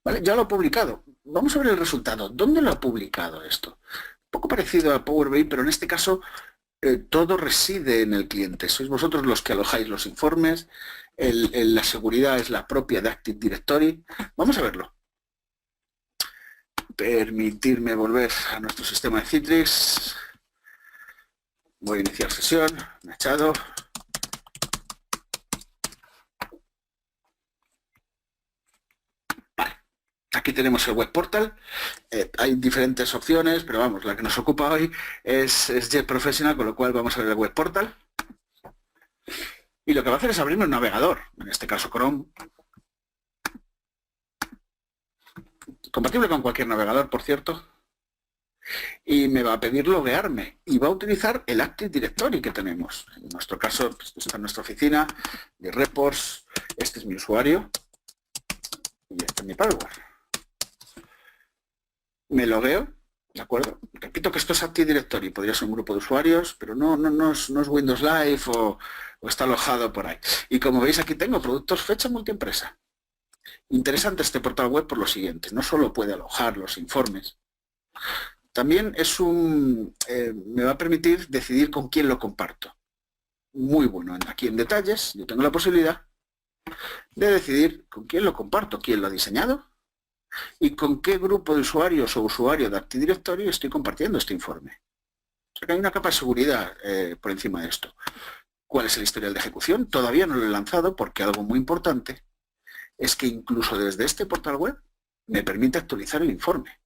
Vale, ya lo he publicado. Vamos a ver el resultado. ¿Dónde lo ha publicado esto? Un poco parecido a Power BI, pero en este caso todo reside en el cliente. Sois vosotros los que alojáis los informes. La seguridad es la propia de Active Directory. Vamos a verlo. Permitirme volver a nuestro sistema de Citrix. Voy a iniciar sesión. Machado. Aquí tenemos el web portal, hay diferentes opciones, pero vamos, la que nos ocupa hoy es Jet Professional, con lo cual vamos a ver el web portal. Y lo que va a hacer es abrirme un navegador, en este caso Chrome. Compatible con cualquier navegador, por cierto. Y me va a pedir loguearme y va a utilizar el Active Directory que tenemos. En nuestro caso, pues, está en nuestra oficina de reports, este es mi usuario y este es mi password. Me logueo, ¿de acuerdo? Repito que esto es Active Directory, podría ser un grupo de usuarios, pero no es Windows Live o está alojado por ahí. Y como veis aquí tengo productos, fecha, multiempresa. Interesante este portal web por lo siguiente, no solo puede alojar los informes, también me va a permitir decidir con quién lo comparto. Muy bueno, aquí en detalles yo tengo la posibilidad de decidir con quién lo comparto, quién lo ha diseñado, y con qué grupo de usuarios o usuario de Active Directory estoy compartiendo este informe. O sea que hay una capa de seguridad por encima de esto. ¿Cuál es el historial de ejecución? Todavía no lo he lanzado porque algo muy importante es que incluso desde este portal web me permite actualizar el informe.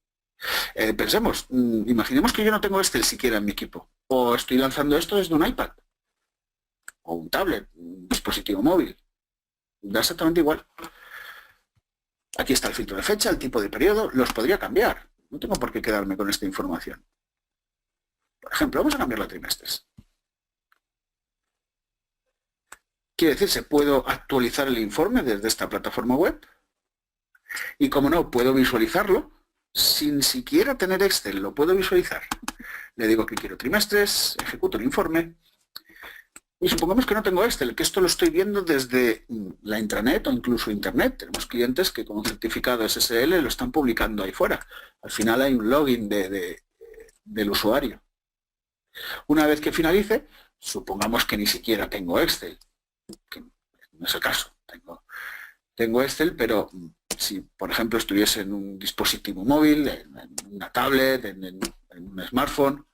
Pensemos, imaginemos que yo no tengo Excel siquiera en mi equipo, o estoy lanzando esto desde un iPad, o un tablet, un dispositivo móvil. Da exactamente igual. Aquí está el filtro de fecha, el tipo de periodo, los podría cambiar. No tengo por qué quedarme con esta información. Por ejemplo, vamos a cambiarlo a trimestres. Quiere decirse, puedo actualizar el informe desde esta plataforma web y, como no, puedo visualizarlo sin siquiera tener Excel, lo puedo visualizar. Le digo que quiero trimestres, ejecuto el informe y supongamos que no tengo Excel, que esto lo estoy viendo desde la intranet o incluso internet. Tenemos clientes que con un certificado SSL lo están publicando ahí fuera. Al final hay un login del usuario. Una vez que finalice, supongamos que ni siquiera tengo Excel, que no es el caso. Tengo Excel, pero si, por ejemplo, estuviese en un dispositivo móvil, en una tablet, en un smartphone,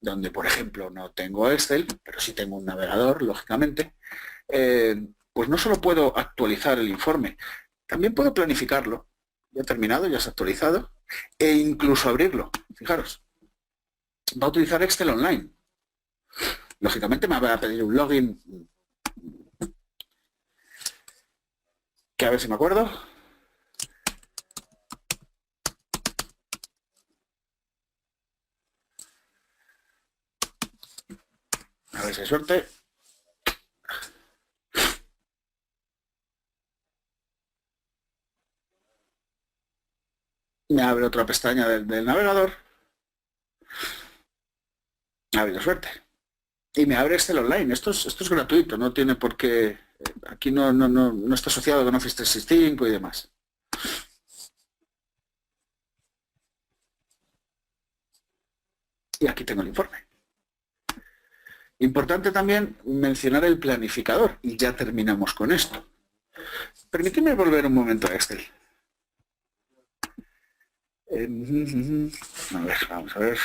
donde, por ejemplo, no tengo Excel, pero sí tengo un navegador, lógicamente, pues no solo puedo actualizar el informe, también puedo planificarlo. Ya ha terminado, ya se ha actualizado, e incluso abrirlo. Fijaros, va a utilizar Excel Online. Lógicamente me va a pedir un login, que a ver si me acuerdo. A ver si hay suerte. Me abre otra pestaña del navegador. Ha habido suerte. Y me abre Excel Online. Esto es gratuito, no tiene por qué... Aquí no está asociado con Office 365 y demás. Y aquí tengo el informe. Importante también mencionar el planificador. Y ya terminamos con esto. Permíteme volver un momento a Excel. A ver, vamos a ver.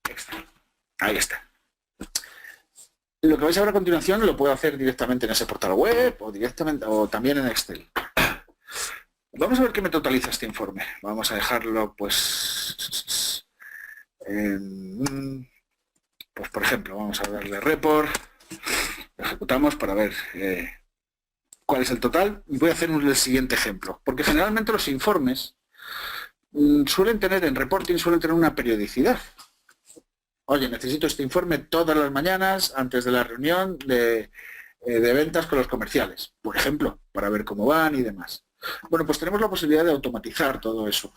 Excel. Ahí está. Lo que vais a ver a continuación lo puedo hacer directamente en ese portal web o también en Excel. Vamos a ver qué me totaliza este informe. Vamos a dejarlo, pues por ejemplo, vamos a darle report, lo ejecutamos para ver cuál es el total. Y voy a hacer el siguiente ejemplo, porque generalmente los informes suelen tener en reporting, suelen tener una periodicidad. Oye, necesito este informe todas las mañanas antes de la reunión de ventas con los comerciales, por ejemplo, para ver cómo van y demás. Bueno, pues tenemos la posibilidad de automatizar todo eso.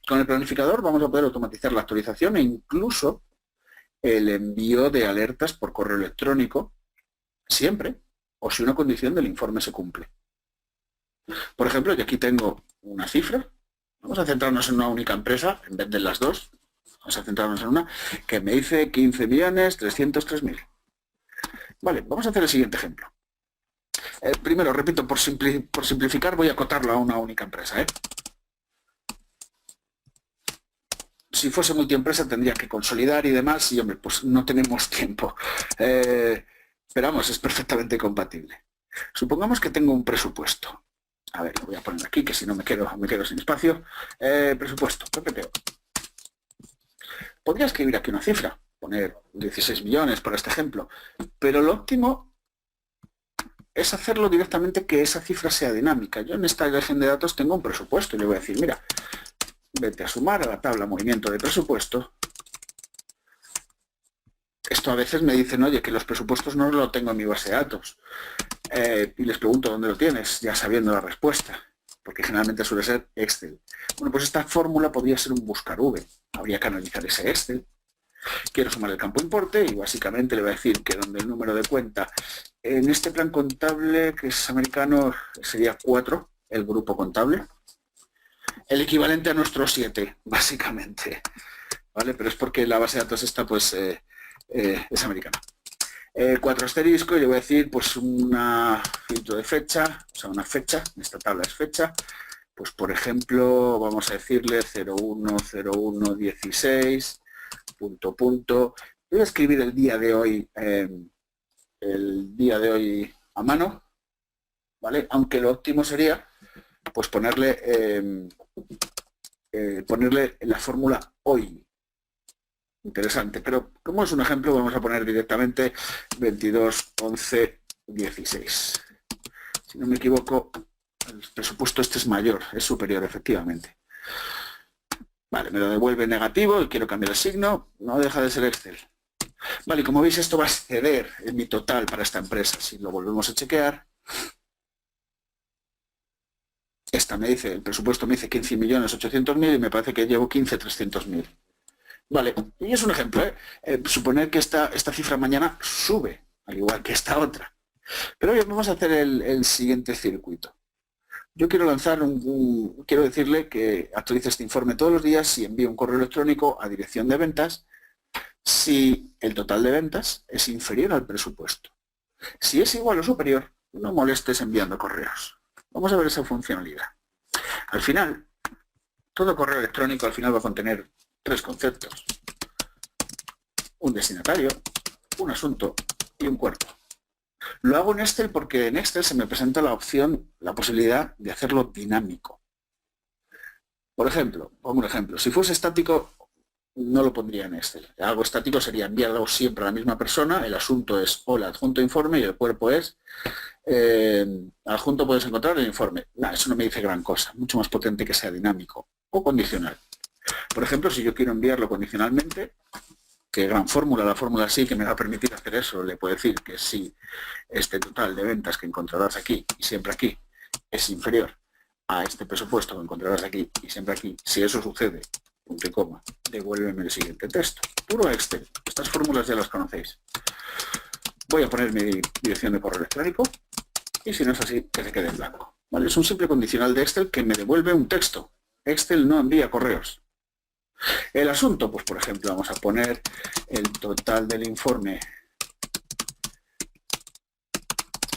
Con el planificador vamos a poder automatizar la actualización e incluso el envío de alertas por correo electrónico, siempre, o si una condición del informe se cumple. Por ejemplo, yo aquí tengo una cifra. Vamos a centrarnos en una única empresa, en vez de las dos. Vamos a centrarnos en una que me dice 15.303.000. Vale, vamos a hacer el siguiente ejemplo. Primero, repito, por simplificar voy a acotarlo a una única empresa. Si fuese multiempresa tendría que consolidar y demás, y hombre, pues no tenemos tiempo. Pero vamos, es perfectamente compatible. Supongamos que tengo un presupuesto. A ver, lo voy a poner aquí, que si no me quedo sin espacio. Presupuesto, PPTO. Podría escribir aquí una cifra, poner 16 millones por este ejemplo, pero lo óptimo es hacerlo directamente que esa cifra sea dinámica. Yo en esta imagen de datos tengo un presupuesto y le voy a decir, mira, vete a sumar a la tabla movimiento de presupuesto. Esto a veces me dicen, oye, que los presupuestos no lo tengo en mi base de datos. Y les pregunto, ¿dónde lo tienes? Ya sabiendo la respuesta, porque generalmente suele ser Excel. Bueno, pues esta fórmula podría ser un buscar V. Habría que analizar ese Excel. Quiero sumar el campo importe y básicamente le voy a decir que donde el número de cuenta, en este plan contable, que es americano, sería 4, el grupo contable. El equivalente a nuestro 7, básicamente. ¿Vale? Pero es porque la base de datos esta, pues, es americana. 4 asterisco, y le voy a decir, pues, un filtro de fecha, o sea, una fecha, en esta tabla es fecha. Pues, por ejemplo, vamos a decirle 01/01/16, punto. Voy a escribir el día de hoy a mano, ¿vale? Aunque lo óptimo sería, pues, ponerle la fórmula hoy. Interesante, pero como es un ejemplo, vamos a poner directamente 22/11/16. Si no me equivoco, el presupuesto este es mayor, es superior, efectivamente. Vale, me lo devuelve negativo y quiero cambiar el signo, no deja de ser Excel. Vale, y como veis esto va a exceder en mi total para esta empresa. Si lo volvemos a chequear, esta me dice, el presupuesto me dice 15.800.000 y me parece que llevo 15.300.000. Vale, y es un ejemplo, suponer que esta cifra mañana sube, al igual que esta otra. Pero bien, vamos a hacer el siguiente circuito. Yo quiero quiero decirle que actualice este informe todos los días y envíe un correo electrónico a dirección de ventas si el total de ventas es inferior al presupuesto. Si es igual o superior, no molestes enviando correos. Vamos a ver esa funcionalidad. Al final, todo correo electrónico al final va a contener 3 conceptos: un destinatario, un asunto y un cuerpo. Lo hago en Excel porque en Excel se me presenta la posibilidad de hacerlo dinámico. Por ejemplo, pongo un ejemplo, si fuese estático no lo pondría en Excel. Algo estático sería enviarlo siempre a la misma persona, el asunto es hola, adjunto informe, y el cuerpo es adjunto puedes encontrar el informe. No, eso no me dice gran cosa, mucho más potente que sea dinámico o condicional. Por ejemplo, si yo quiero enviarlo condicionalmente, qué gran fórmula, la fórmula sí que me va a permitir hacer eso, le puedo decir que si este total de ventas que encontrarás aquí y siempre aquí es inferior a este presupuesto que encontrarás aquí y siempre aquí. Si eso sucede, punto y coma, devuélveme el siguiente texto. Puro Excel. Estas fórmulas ya las conocéis. Voy a poner mi dirección de correo electrónico y si no es así, que se quede en blanco. ¿Vale? Es un simple condicional de Excel que me devuelve un texto. Excel no envía correos. El asunto, pues por ejemplo, vamos a poner el total del informe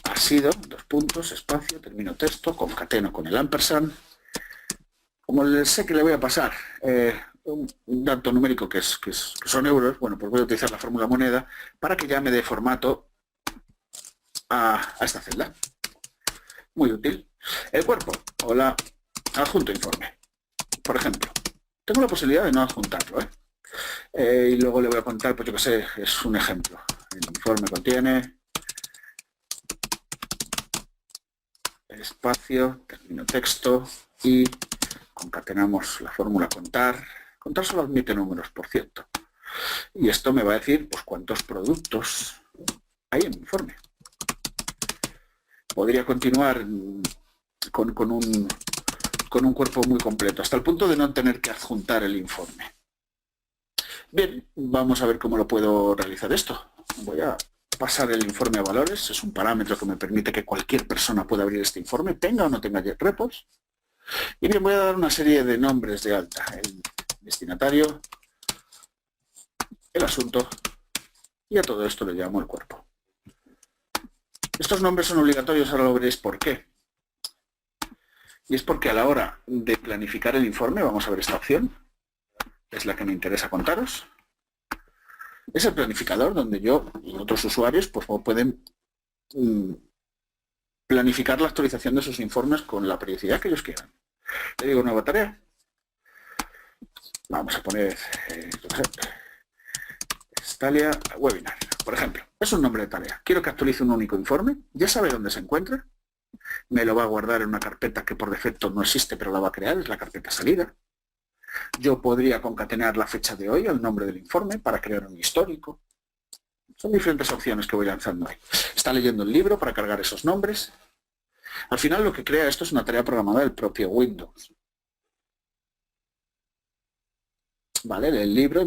ha sido, dos puntos, espacio, termino texto, concateno con el ampersand. Como sé que le voy a pasar un dato numérico que son euros, bueno, pues voy a utilizar la fórmula moneda para que ya me dé formato a esta celda. Muy útil. El cuerpo, hola, adjunto informe. Por ejemplo, tengo la posibilidad de no adjuntarlo, y luego le voy a contar, pues yo que sé, es un ejemplo. El informe contiene el espacio, termino texto y concatenamos la fórmula contar. Contar solo admite números, por cierto. Y esto me va a decir pues cuántos productos hay en mi informe. Podría continuar con un cuerpo muy completo, hasta el punto de no tener que adjuntar el informe. Bien, vamos a ver cómo lo puedo realizar esto. Voy a pasar el informe a valores, es un parámetro que me permite que cualquier persona pueda abrir este informe, tenga o no tenga JetRepos. Y bien, voy a dar una serie de nombres de alta. El destinatario, el asunto, y a todo esto le llamo el cuerpo. Estos nombres son obligatorios, ahora lo veréis por qué. Y es porque a la hora de planificar el informe, vamos a ver esta opción, es la que me interesa contaros. Es el planificador donde yo y otros usuarios pues, pueden planificar la actualización de sus informes con la periodicidad que ellos quieran. Le digo nueva tarea. Vamos a poner Estalia Webinar, por ejemplo. Es un nombre de tarea. Quiero que actualice un único informe. Ya sabe dónde se encuentra. Me lo va a guardar en una carpeta que por defecto no existe, pero la va a crear. Es la carpeta salida. Yo podría concatenar la fecha de hoy al nombre del informe para crear un histórico. Son diferentes opciones que voy lanzando ahí. Está leyendo el libro para cargar esos nombres. Al final lo que crea esto es una tarea programada del propio Windows. Vale, el libro,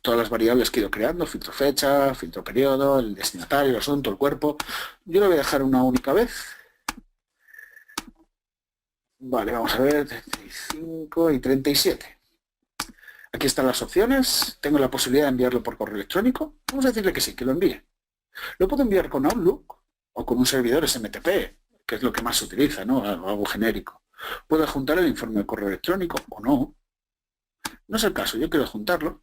todas las variables que he ido creando, filtro fecha, filtro periodo, el destinatario, el asunto, el cuerpo. Yo lo voy a dejar una única vez. Vale, vamos a ver, 35 y 37. Aquí están las opciones. Tengo la posibilidad de enviarlo por correo electrónico. Vamos a decirle que sí, que lo envíe. Lo puedo enviar con Outlook o con un servidor SMTP, que es lo que más se utiliza, ¿no? Algo genérico. Puedo adjuntar el informe de correo electrónico o no. No es el caso, yo quiero adjuntarlo.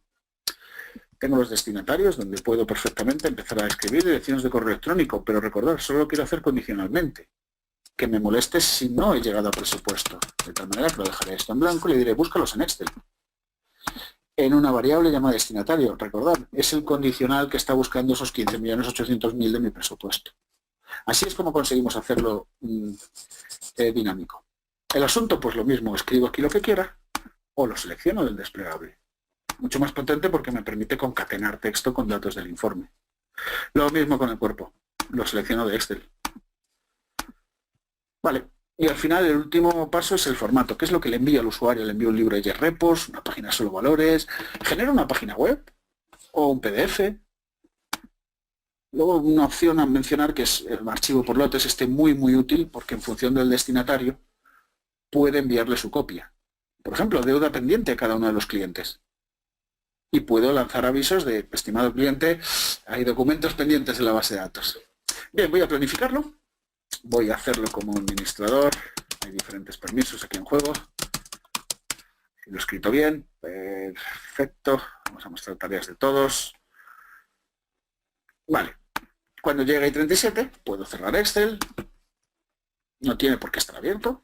Tengo los destinatarios donde puedo perfectamente empezar a escribir direcciones de correo electrónico, pero recordad, solo lo quiero hacer condicionalmente. Que me moleste si no he llegado a presupuesto. De tal manera que lo dejaré esto en blanco y le diré búscalos en Excel. En una variable llamada destinatario. Recordad, es el condicional que está buscando esos 15.800.000 de mi presupuesto. Así es como conseguimos hacerlo dinámico. El asunto, pues lo mismo, escribo aquí lo que quiera o lo selecciono del desplegable. Mucho más potente porque me permite concatenar texto con datos del informe. Lo mismo con el cuerpo. Lo selecciono de Excel. Vale. Y al final el último paso es el formato, que es lo que le envío al usuario. Le envío un libro de JetRepos, una página solo valores, genero una página web o un PDF. Luego una opción a mencionar que es el archivo por lotes, muy útil porque en función del destinatario puede enviarle su copia. Por ejemplo, deuda pendiente a cada uno de los clientes. Y puedo lanzar avisos de, estimado cliente, hay documentos pendientes en la base de datos. Bien, voy a planificarlo. Voy a hacerlo como administrador. Hay diferentes permisos aquí en juego. Si lo he escrito bien, perfecto. Vamos a mostrar tareas de todos. Vale. Cuando llegue a 37, puedo cerrar Excel. No tiene por qué estar abierto.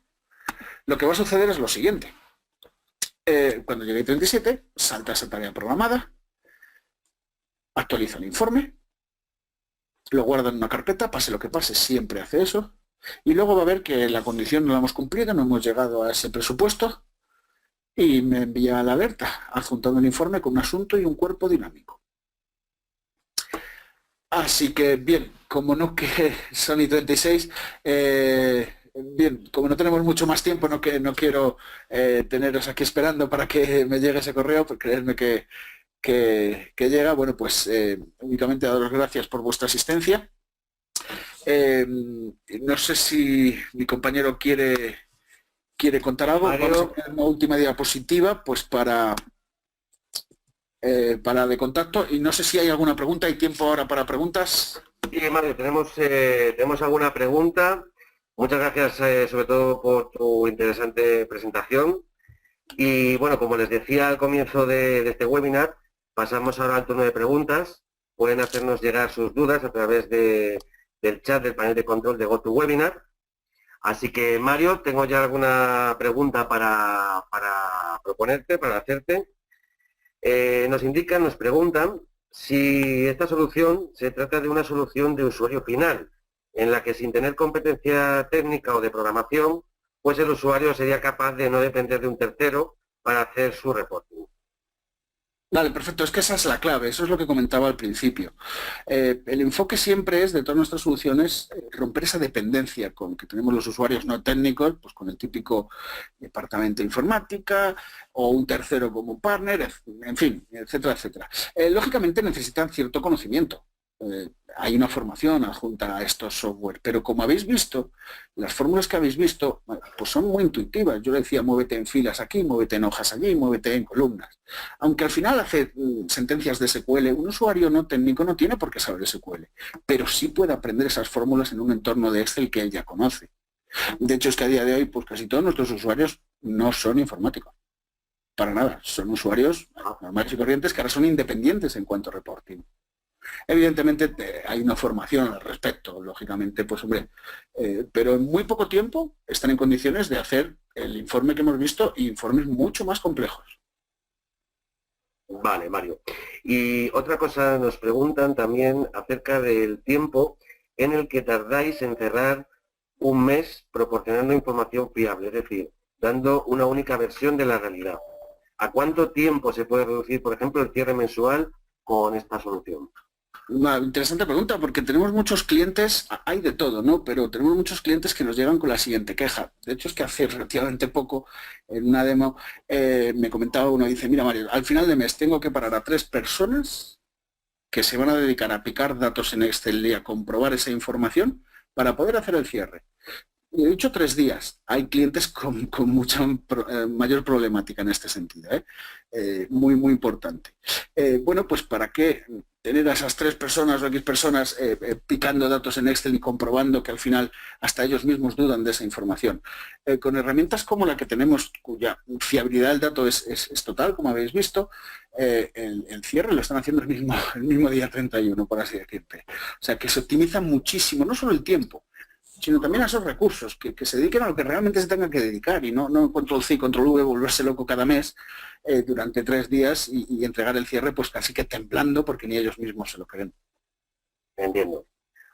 Lo que va a suceder es lo siguiente. Cuando llegue a 37, salta esa tarea programada. Actualiza el informe. Lo guarda en una carpeta, pase lo que pase, siempre hace eso. Y luego va a ver que la condición no la hemos cumplido, no hemos llegado a ese presupuesto. Y me envía la alerta, adjuntando el informe con un asunto y un cuerpo dinámico. Así que, bien, como no que son y 36, Bien, como no tenemos mucho más tiempo, no quiero teneros aquí esperando para que me llegue ese correo, pues creedme que llega. Bueno, pues únicamente daros gracias por vuestra asistencia. No sé si mi compañero quiere contar algo. Mario, Vamos a poner una última diapositiva pues para de contacto, y no sé si hay alguna pregunta. ¿Hay tiempo ahora para preguntas? sí, Mario, tenemos alguna pregunta. Muchas gracias sobre todo por tu interesante presentación. Y bueno, como les decía al comienzo de este webinar, pasamos ahora al turno de preguntas. Pueden hacernos llegar sus dudas a través del chat del panel de control de GoToWebinar. Así que, Mario, tengo ya alguna pregunta para proponerte, para hacerte. Nos preguntan si esta solución se trata de una solución de usuario final, en la que sin tener competencia técnica o de programación, pues el usuario sería capaz de no depender de un tercero para hacer su reporting. Vale, perfecto. Es que esa es la clave, eso es lo que comentaba al principio. El enfoque siempre es, de todas nuestras soluciones, romper esa dependencia con que tenemos los usuarios no técnicos, pues con el típico departamento de informática o un tercero como partner, en fin, etcétera, etcétera. Lógicamente necesitan cierto conocimiento. Hay una formación adjunta a estos software, pero como habéis visto, las fórmulas que habéis visto pues son muy intuitivas. Yo le decía, muévete en filas aquí, muévete en hojas allí, muévete en columnas. Aunque al final hace sentencias de SQL, un usuario no técnico no tiene por qué saber SQL, pero sí puede aprender esas fórmulas en un entorno de Excel que él ya conoce. De hecho, es que a día de hoy, pues casi todos nuestros usuarios no son informáticos. Para nada, son usuarios normales y corrientes que ahora son independientes en cuanto a reporting. Evidentemente hay una formación al respecto, lógicamente, pues hombre, pero en muy poco tiempo están en condiciones de hacer el informe que hemos visto y informes mucho más complejos. Vale, Mario. Y otra cosa, nos preguntan también acerca del tiempo en el que tardáis en cerrar un mes proporcionando información fiable, es decir, dando una única versión de la realidad. ¿A cuánto tiempo se puede reducir, por ejemplo, el cierre mensual con esta solución? Una interesante pregunta, porque tenemos muchos clientes, hay de todo, ¿no? Pero tenemos muchos clientes que nos llegan con la siguiente queja. De hecho, es que hace relativamente poco, en una demo, me comentaba uno, dice, mira Mario, al final de mes tengo que parar a 3 personas que se van a dedicar a picar datos en Excel y a comprobar esa información para poder hacer el cierre. He dicho 3 días. Hay clientes con mucha mayor problemática en este sentido, muy, muy importante. Bueno, pues ¿para qué tener a esas 3 personas o X personas picando datos en Excel y comprobando que al final hasta ellos mismos dudan de esa información? Con herramientas como la que tenemos, cuya fiabilidad del dato es total, como habéis visto, el cierre lo están haciendo el mismo día 31, por así decirte. O sea, que se optimiza muchísimo, no solo el tiempo, sino también a esos recursos, que se dediquen a lo que realmente se tengan que dedicar y no control C y control V, volverse loco cada mes durante 3 días y entregar el cierre pues casi que temblando porque ni ellos mismos se lo creen. Entiendo.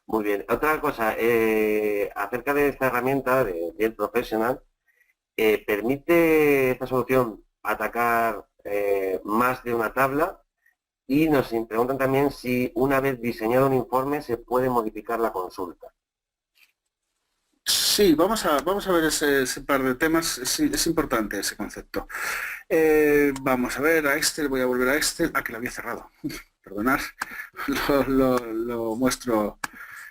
Muy bien. Otra cosa, acerca de esta herramienta de Jet Professional, ¿permite esta solución atacar más de una tabla? Y nos preguntan también si una vez diseñado un informe se puede modificar la consulta. Sí, vamos a ver ese par de temas. Sí, es importante ese concepto. Vamos a ver a Excel, voy a volver a Excel. Que lo había cerrado. Perdonad, lo muestro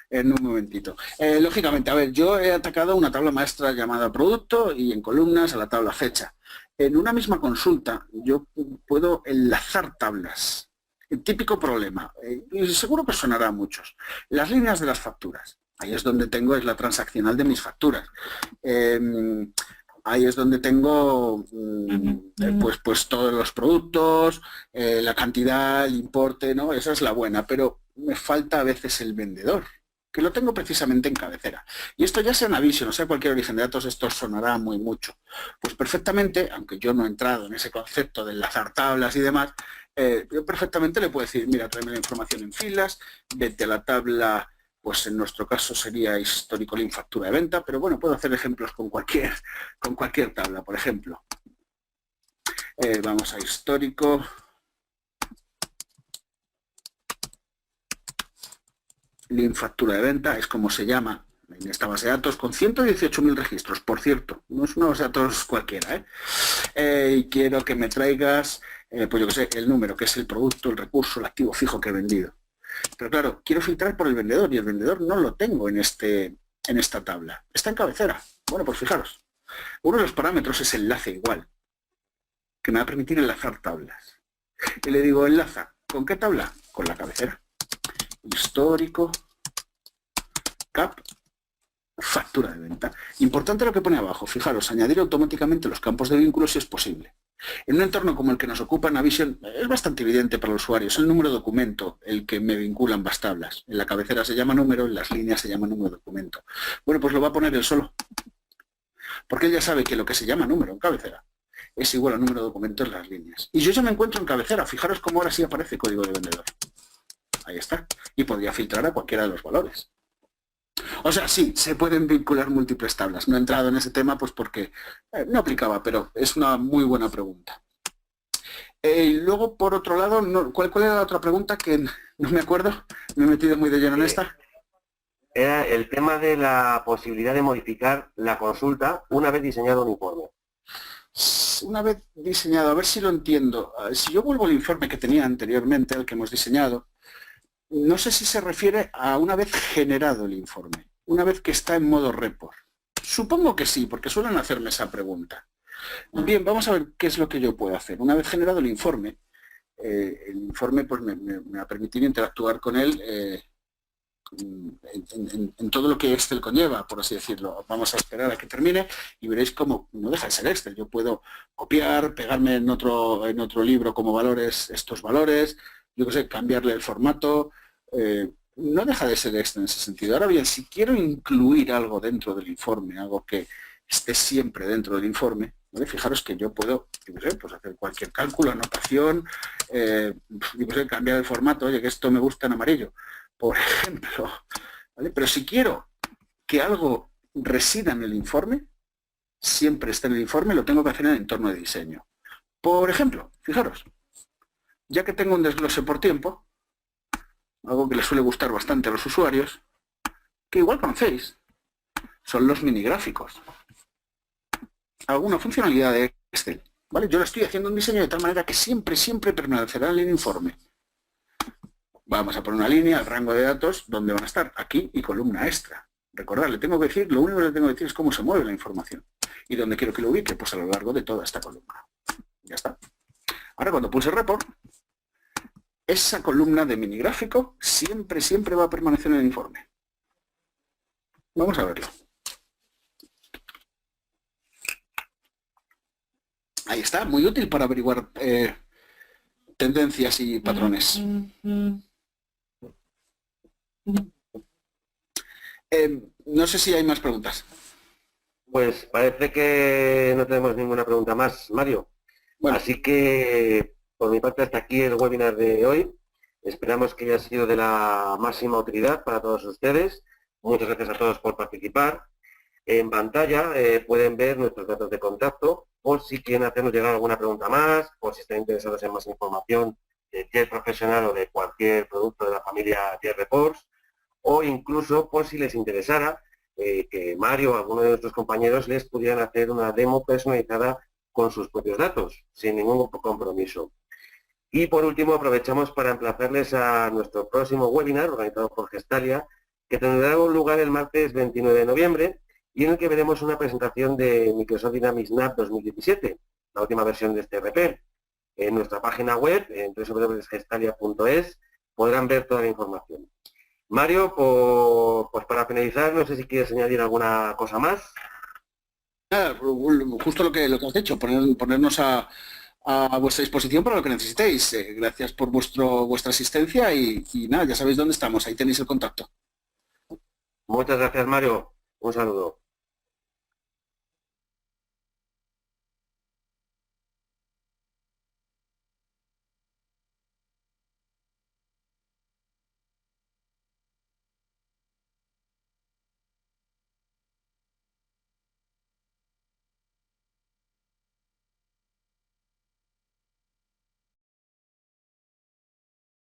en un momentito. Lógicamente, a ver, yo he atacado una tabla maestra llamada producto y en columnas a la tabla fecha. En una misma consulta yo puedo enlazar tablas. El típico problema, y seguro que sonará a muchos, las líneas de las facturas. Ahí es donde tengo, es la transaccional de mis facturas. Ahí es donde tengo pues todos los productos, la cantidad, el importe, ¿no? Esa es la buena, pero me falta a veces el vendedor, que lo tengo precisamente en cabecera. Y esto ya sea en Navision, o sea cualquier origen de datos, esto sonará muy mucho. Pues perfectamente, aunque yo no he entrado en ese concepto de enlazar tablas y demás, yo perfectamente le puedo decir, mira, tráeme la información en filas, vete a la tabla. Pues en nuestro caso sería histórico link factura de venta, pero bueno, puedo hacer ejemplos con cualquier tabla, por ejemplo. Vamos a histórico. Link factura de venta, es como se llama en esta base de datos con 118.000 registros, por cierto, no es una base de datos cualquiera, y quiero que me traigas, pues yo qué sé, el número, que es el producto, el recurso, el activo fijo que he vendido. Pero claro, quiero filtrar por el vendedor y el vendedor no lo tengo en esta tabla. Está en cabecera. Bueno, pues fijaros, uno de los parámetros es enlace igual, que me va a permitir enlazar tablas. Y le digo, enlaza, ¿con qué tabla? Con la cabecera. Histórico, CAP, factura de venta. Importante lo que pone abajo, fijaros, añadir automáticamente los campos de vínculos si es posible. En un entorno como el que nos ocupa Navision es bastante evidente para el usuario, es el número de documento el que me vincula ambas tablas. En la cabecera se llama número, en las líneas se llama número de documento. Bueno, pues lo va a poner él solo, porque él ya sabe que lo que se llama número en cabecera es igual a número de documento en las líneas. Y yo ya me encuentro en cabecera, fijaros cómo ahora sí aparece código de vendedor. Ahí está. Y podría filtrar a cualquiera de los valores. O sea, sí, se pueden vincular múltiples tablas. No he entrado en ese tema pues porque no aplicaba, pero es una muy buena pregunta. Luego, por otro lado, ¿cuál era la otra pregunta? Que no me acuerdo, me he metido muy de lleno en esta. Era el tema de la posibilidad de modificar la consulta una vez diseñado un informe. Una vez diseñado, a ver si lo entiendo. Si yo vuelvo al informe que tenía anteriormente, el que hemos diseñado, no sé si se refiere a una vez generado el informe, una vez que está en modo report. Supongo que sí, porque suelen hacerme esa pregunta. Bien, vamos a ver qué es lo que yo puedo hacer. Una vez generado el informe pues me va a permitir interactuar con él en todo lo que Excel conlleva, por así decirlo. Vamos a esperar a que termine y veréis cómo no deja de ser Excel. Yo puedo copiar, pegarme en otro libro como valores estos valores, yo qué sé, cambiarle el formato. No deja de ser Excel en ese sentido. Ahora bien, si quiero incluir algo dentro del informe, algo que esté siempre dentro del informe, ¿vale? Fijaros que yo puedo, yo sé, pues hacer cualquier cálculo, anotación, yo sé, cambiar el formato, oye, que esto me gusta en amarillo, por ejemplo, ¿vale? Pero si quiero que algo resida en el informe, siempre está en el informe, lo tengo que hacer en el entorno de diseño. Por ejemplo, fijaros, ya que tengo un desglose por tiempo, algo que les suele gustar bastante a los usuarios, que igual conocéis, son los minigráficos. Alguna funcionalidad de Excel, ¿vale? Yo lo estoy haciendo un diseño de tal manera que siempre permanecerá en el informe. Vamos a poner una línea, el rango de datos, donde van a estar, aquí y columna extra. Recordad, le tengo que decir, lo único que le tengo que decir es cómo se mueve la información. ¿Y dónde quiero que lo ubique? Pues a lo largo de toda esta columna. Ya está. Ahora cuando pulse report, esa columna de minigráfico siempre va a permanecer en el informe. Vamos a verlo. Ahí está, muy útil para averiguar tendencias y patrones. No sé si hay más preguntas. Pues parece que no tenemos ninguna pregunta más, Mario. Bueno. Así que, por mi parte, hasta aquí el webinar de hoy. Esperamos que haya sido de la máxima utilidad para todos ustedes. Muchas gracias a todos por participar. En pantalla pueden ver nuestros datos de contacto, por si quieren hacernos llegar alguna pregunta más, por si están interesados en más información de JET Profesional o de cualquier producto de la familia JET Reports, o incluso por si les interesara que Mario o alguno de nuestros compañeros les pudieran hacer una demo personalizada con sus propios datos, sin ningún compromiso. Y por último, aprovechamos para emplazarles a nuestro próximo webinar organizado por Gestalia, que tendrá lugar el martes 29 de noviembre, y en el que veremos una presentación de Microsoft Dynamics NAV 2017, la última versión de este ERP. En nuestra página web, en www.gestalia.es, podrán ver toda la información. Mario, pues para finalizar, no sé si quieres añadir alguna cosa más. Justo lo que has dicho, ponernos a vuestra disposición para lo que necesitéis. Gracias por vuestra asistencia y nada, ya sabéis dónde estamos, ahí tenéis el contacto. Muchas gracias, Mario.